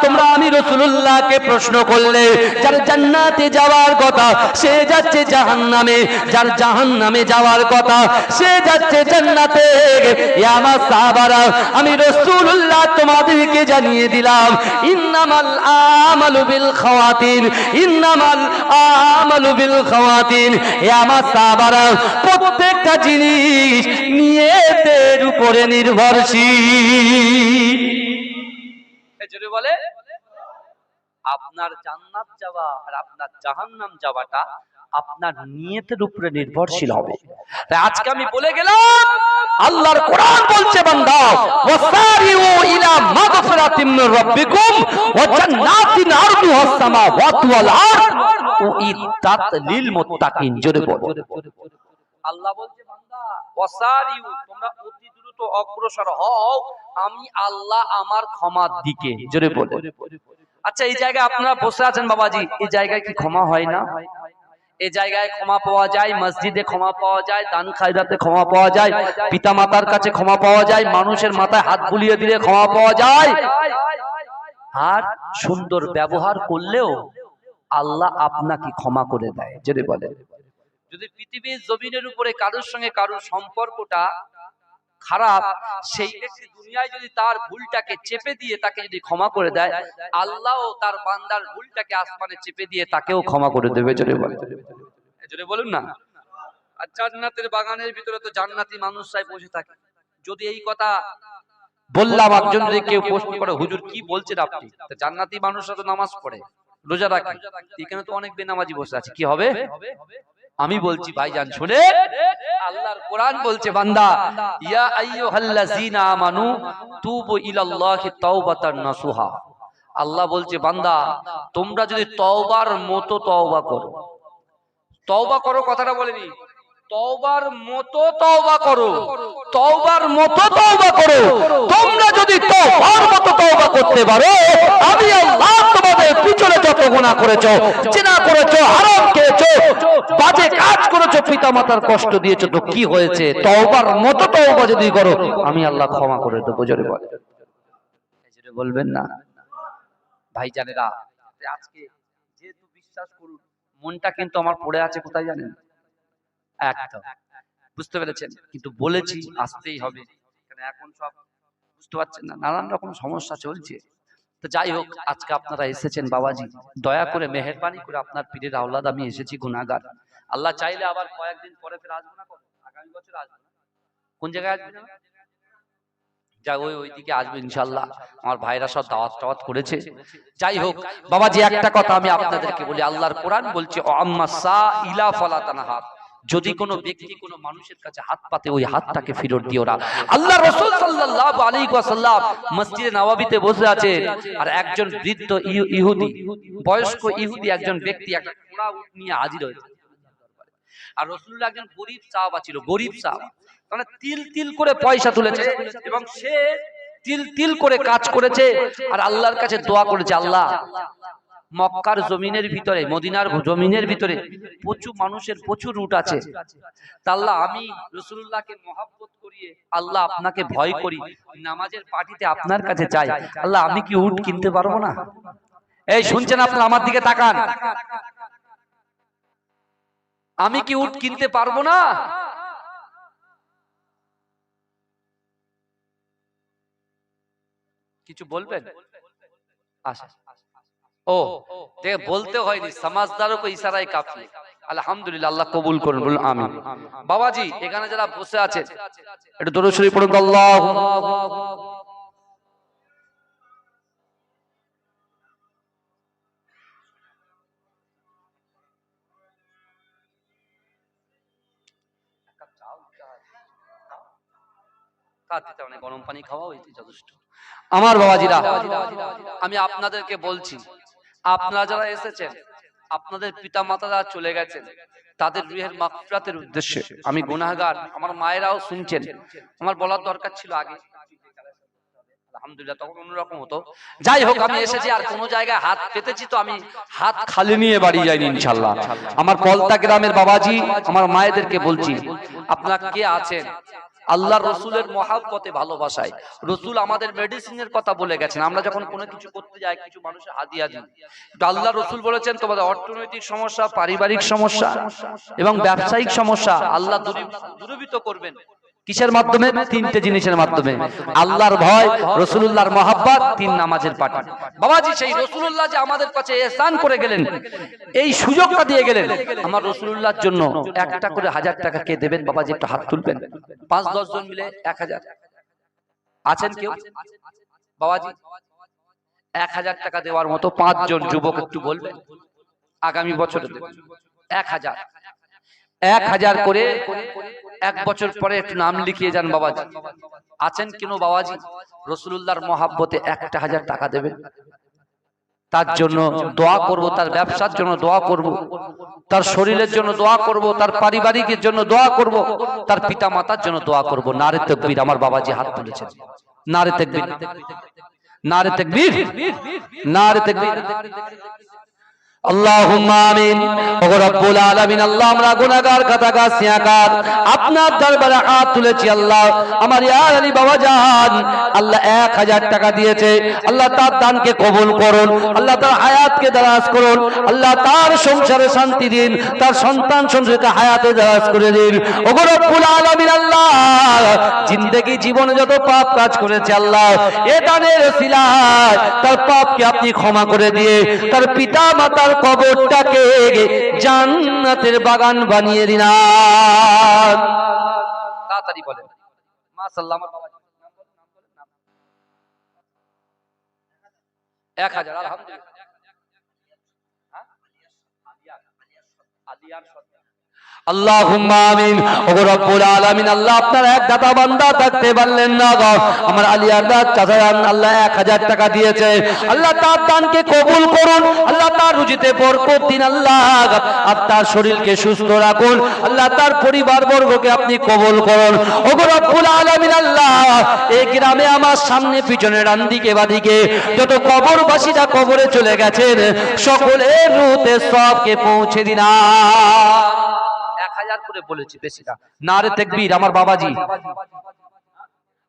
তোমরা আমি রাসূলুল্লাহকে প্রশ্ন করলে, যার জান্নাতে যাওয়ার কথা সে যাচ্ছে জাহান্নামে, যার জাহান্নামে যাওয়ার কথা সে যাচ্ছে জান্নাতে। হে আমার সাহাবারা, আমি রাসূলুল্লাহ তোমাদেরকে জানিয়ে দিলাম, ইন্নামাল আমালু বিল খাওয়াতিন, ইন্নামাল আমালু বিল খাওয়াতিন। এ আমার সাহাবারা, প্রত্যেকটা জিনিস নিয়তের উপরে নির্ভরশীল। যদি বলে আপনার জান্নাত যাওয়া আর আপনার জাহান্নাম যাওয়াটা আপনার নিয়তের উপরে নির্ভরশীল হবে। তাই আজকে আমি বলে গেলাম, আল্লাহর কোরআন বলছে, বান্দা, ওয়াসারিউ ইলা মাগফিরাতিম মির রাব্বিকুম ওয়া জান্নাতিন আরদুহাস সামাওয়াতু ওয়াল আরদ উইদ্দাত লিল মুত্তাকিন। জোরে বলো। আল্লাহ বলছে, বান্দা, ওয়াসারিউ, তোমরা অতি দ্রুত অগ্রসর হও আমি আল্লাহ আমার ক্ষমার দিকে। জোরে বলো। আচ্ছা, এই জায়গায় আপনারা বসে আছেন বাবাজি, এই জায়গায় কি ক্ষমা হয় না? এই জায়গায় ক্ষমা পাওয়া যায়, মসজিদে ক্ষমা পাওয়া যায়, দান খায়রাতে ক্ষমা পাওয়া যায়, পিতা মাতার কাছে ক্ষমা পাওয়া যায়, মানুষের মাথায় হাত বুলিয়ে দিলে ক্ষমা পাওয়া যায়। আর সুন্দর ব্যবহার করলেও আল্লাহ আপনাকে ক্ষমা করে দেয়। যদি বলে, যদি পৃথিবীর জমিনের উপরে কারোর সঙ্গে কারোর সম্পর্কটা খারাপ, সেই ব্যক্তি দুনিয়ায় যদি তার ভুলটাকে চেপে দিয়ে তাকে যদি ক্ষমা করে দেয়, আল্লাহও তার বান্দার ভুলটাকে আসমানে চেপে দিয়ে তাকেও ক্ষমা করে দেবে। জোরে বলেন, জোরে বলুন না। আর জান্নাতের বাগানের ভিতরে তো জান্নাতি মানুষরাই বসে থাকে। যদি এই কথা বললাম, একজন যদি কেউ প্রশ্ন করে, হুজুর কি বলছেন আপনি? জান্নাতি মানুষরা তো নামাজ পড়ে, রোজা রাখে, এখানে তো অনেক বেনামাজি বসে আছে, কি হবে? আমি বলছি ভাইজান, শুনে, আল্লাহর কোরআন বলছে, বান্দা, ইয়া আইয়ুহাল্লাযীনা আমানু তুবু ইলাল্লাহি তাওবাতান নাসুহা। আল্লাহ বলছে, বান্দা, তোমরা যদি তওবার মতো তওবা করো, তওবা করো কথাটা বলেনি, তওবার মতো তওবা করো, তওবার মতো তওবা করো। তোমরা যদি তওবার মতো তওবা করতে পারো, আমি আল্লাহ তোমাদের পিছনে যত গুনাহ করেছো, জিনা করেছো, হারাম খেয়েছো, বাজে কাজ করেছো, পিতামাতার কষ্ট দিয়েছো, তো কি হয়েছে? তওবার মতো তওবা যদি করো, আমি আল্লাহ ক্ষমা করে দেবো। জোরে বল। জোরে বলবেন না ভাইজানেরা। আজকে যেহেতু বিশ্বাস করুন, মনটা কিন্তু আমার পড়ে আছে কোথায় জানেন? একদম বুঝতে পেরেছেন, কিন্তু বলেছি আসতেই হবে, কারণ এখন সব বুঝতে পারছেন না, নানান রকম সমস্যা চলছে। তো যাই হোক, আজকে আপনারা এসেছেন বাবাজি, দয়া করে মেহেরবানি করে, আপনার পীরের আওলাদ আমি এসেছি, গুনাহগার। আল্লাহ চাইলে আবার কয়েকদিন পরে ফের আসবো না, আগামী বছর আসবো না। কোন জায়গায় আসবেন? যা ওইদিকে আসবে ইনশাআল্লাহ। আমার ভাইরা সব দাওয়াত টাওয়াত করেছে। যাই হোক বাবাজি, একটা কথা আমি আপনাদেরকে বলি, আল্লাহর কোরআন বলছে, ও আম্মা সাইলা ফালা তানহার, যদি কোনো ব্যক্তি কোনো মানুষের কাছে হাত পাতে, ওই হাতটাকে ফেরত দিও না। আল্লাহ রাসূল সাল্লাল্লাহু আলাইহি ওয়াসাল্লাম মসজিদে নববীতে বসে আছে, আর একজন বৃদ্ধ ইহুদি, বয়স্ক ইহুদি একজন ব্যক্তি একটা ঘোড়া উট নিয়ে হাজির হয়েছে। আর রাসূলুল্লাহ একজন গরীব সাহাবা ছিল, গরীব সাহাবা, মানে তিল তিল করে পয়সা তুলেছে, এবং সে তিল তিল করে কাজ করেছে, আর আল্লাহর কাছে দোয়া করেছে, আল্লাহ, মক্কার জমিনের ভিতরে, মদিনার জমিনের ভিতরে প্রচুর মানুষের প্রচুর উট আছে, তা আল্লাহ, আমি রাসূলুল্লাহকে মহব্বত করিয়ে আল্লাহ আপনাকে ভয় করি, নামাজের পার্টিতে আপনার কাছে চাই, আল্লাহ, আমি কি উট কিনতে পারবো না? এই শুনছেন আপনারা? আমার দিকে তাকান, আমি কি উট কিনতে পারবো না? কিছু বলবেন? আচ্ছা, ও দেখে বলতে হয়নি, সমাজদারও কো ইশারায় কাফি। আলহামদুলিল্লাহ, আল্লাহ কবুল করুন, বলুন আমিন। বাবাজি এখানে যারা বসে আছেন একটু দরুদ শরীফ পড়ুন, আল্লাহু গরম পানি খাওয়া হয়েছে যথেষ্ট। আমার বাবাজিরা, আমি আপনাদেরকে বলছি, আপনারা যারা এসেছেন, আপনাদের পিতা মাতারা চলে গেছেন, তাদের রুহের মাগফিরাতের উদ্দেশ্যে আমি গুনাহগার, আমার মায়েরাও শুনছেন, আমার বলার দরকার ছিল আগে, আলহামদুলিল্লাহ তখন অন্যরকম হতো। যাই হোক, আমি এসেছি আর কোন জায়গায় হাত পেতেছি তো আমি হাত খালি নিয়ে বাড়ি যাইনি ইনশাআল্লাহ। আমার পলতা গ্রামের বাবাজি, আমার মায়েদেরকে বলছি, আপনারা কে আছেন আল্লাহ রসুলের মহাব্বতে ভালোবাসায়, রসুল আমাদের মেডিসিনের কথা বলে গেছেন, আমরা যখন কোনো কিছু করতে যাই কিছু মানুষের হাদিয়া দিই, তো আল্লাহ রসুল বলেছেন তোমাদের অর্থনৈতিক সমস্যা, পারিবারিক সমস্যা এবং ব্যবসায়িক সমস্যা আল্লাহ দূরীভূত করবেন। কিসের মাধ্যমে? তিনটে জিনিসের মাধ্যমে, আল্লাহর ভয়, রাসূলুল্লাহর মহব্বত, তিন নামাজের পাঠ। বাবাজি সেই রাসূলুল্লাহ যে আমাদের কাছে ইহসান করে গেলেন, এই সুযোগটা দিয়ে গেলেন, আমার রাসূলুল্লাহর জন্য একটা করে 1000 টাকা কে দেবেন? বাবাজি একটু হাত তুলবেন, 5-10 জন মিলে 1000 আছেন কেউ? বাবাজি 1000 টাকা দেওয়ার মতো 5 জন যুবক একটু বলবেন, আগামী বছর 1000 করে 1 বছর পরে একটু নাম লিখিয়ে যান। বাবাজি আছেন কেন? বাবাজি রাসূলুল্লাহর মহব্বতে 1000 টাকা দেবেন, তার জন্য দোয়া করব, তার ব্যবসার জন্য দোয়া করব, তার শরীরের জন্য দোয়া করব, তার পারিবারিকের জন্য দোয়া করব, তার পিতা মাতার জন্য দোয়া করব। নারে তাকবীর! আমার বাবাজি হাত তুলেছেন, নারে তাকবীর, নারে তাকবীর, নারে তাকবীর। আল্লাহুম্মা আমিন। ওগো রব্বুল আলামিন, আল্লাহ আমরা গুনাহগার, খাতাকার, সিয়াকার, আপনার দরবারে হাত তুলেছি আল্লাহ। আমার ইয়া আলী বাবা জান আল্লাহ 1000 টাকা দিয়েছে, আল্লাহ তার দানকে কবুল করুন, আল্লাহ তার হায়াতকে দারাজ করুন, আল্লাহ তার সংসারে শান্তি দিন, তার সন্তান সন্ততিকে হায়াতে দারাজ করে দিন। ওগো রব্বুল আলামিন, আল্লাহ জিন্দেগি জীবনে যত পাপ কাজ করেছে আল্লাহ এ দানের ওসিলায় তার পাপকে আপনি ক্ষমা করে দিয়ে তার পিতা মাতা কবরটাকে জান্নাতের বাগান বানিয়ে দিন। তাড়াতাড়ি বলেন মাশাআল্লাহ। আমার বাবা 1000 আলহামদুলিল্লাহ। আল্লাহুম্মা আমিন। ওগো রব্বুল আলামিন, আল্লাহ আপনার এক দাতা বান্দা থাকতে পারলেন না গো, আমার আলিয়ার দাদ চাচা আল্লাহ 1000 টাকা দিয়েছে, আল্লাহ তার দানকে কবুল করুন, আল্লাহ তার রুজিতে বরকত দিন, আল্লাহ আপনার শরীরকে সুস্থ রাখুন, আল্লাহ তার পরিবার বর্গকে আপনি কবুল করুন। ওগো রব্বুল আলামিন, আল্লাহ এই গ্রামে আমার সামনে পিছনে ডান দিকে বাদিকে যত কবরবাসীরা কবরে চলে গেছেন সকলের রুতে সবকে পৌঁছে দিন। 1000 করে বলেছি, বেশি না। নারে তাকবীর! আমার বাবাজি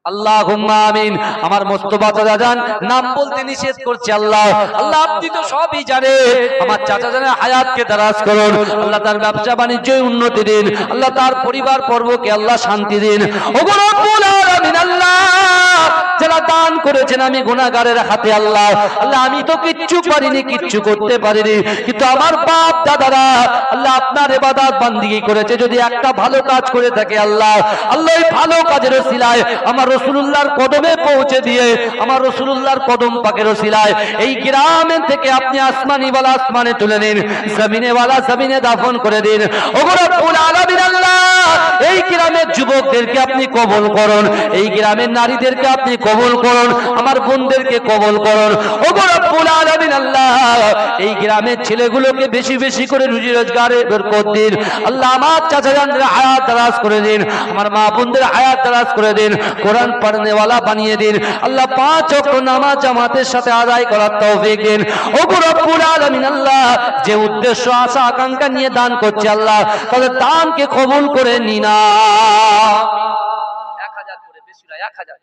আল্লাহুম্মা আমিন। আমার মোস্তফা চাচা জান নাম বলতে নিষেধ করছে আল্লাহ, আল্লাহ আপনি তো সবই জানেন, আমার চাচা জানের হায়াতকে দারাজ করুন, আল্লাহ তার ব্যবসা বাণিজ্যে উন্নতি দিন, আল্লাহ তার পরিবার পর্বকে আল্লাহ শান্তি দিন। ওগো রব্বুল আলামিন, আল্লাহ যারা দান করেছেন আমি গুনাহগারের হাতে আল্লাহ, আল্লাহ আমি তো কিচ্ছু পারিনি, কিচ্ছু করতে পারিনি, কিন্তু আমার বাপ দাদারা আল্লাহ আপনার ইবাদত বান্দিগি করেছে, যদি একটা ভালো কাজ করে থাকে আল্লাহ, আল্লাহ এই ভালো কাজের ওসিলায় আমার রাসূলুল্লাহর কদমে পৌঁছে দিয়ে আমার রাসূলুল্লাহর কদম পাকের ওসিলায় এই গ্রামে থেকে আপনি আসমানি ওয়ালা আসমানে তুলে নিন, জমিনে ওয়ালা জমিনে দাফন করে দিন। ওগো রব্বুল আলামিন, আল্লাহ এই গ্রামের যুবকদেরকে আপনি কবুল করুন, এই গ্রামের নারীদেরকে আপনি কবুল করুন, আমার বোনদেরকে কবুল করুন। ওগো রব্বুল আলামিন, আল্লাহ এই গ্রামের ছেলেগুলোকে বেশি বেশি করে রুজি রোজগারে বরকত দিন, আল্লাহ আমার চাচা জানদের হায়াত দারাজ করে দিন, আমার মা বোনদের হায়াত দারাজ করে দিন, কোরআন পড়নে ওয়ালা বানিয়ে দিন, আল্লাহ 5 ওয়াক্ত নামাজ জামাতের সাথে আদায় করার তৌফিক দিন। ওগো রব্বুল আলামিন, আল্লাহ যে উদ্দেশ্য আশা আকাঙ্ক্ষা নিয়ে দান করছে আল্লাহ তাদের দানকে কবুল করে নিন। 1000 করে, বেশি না, 1000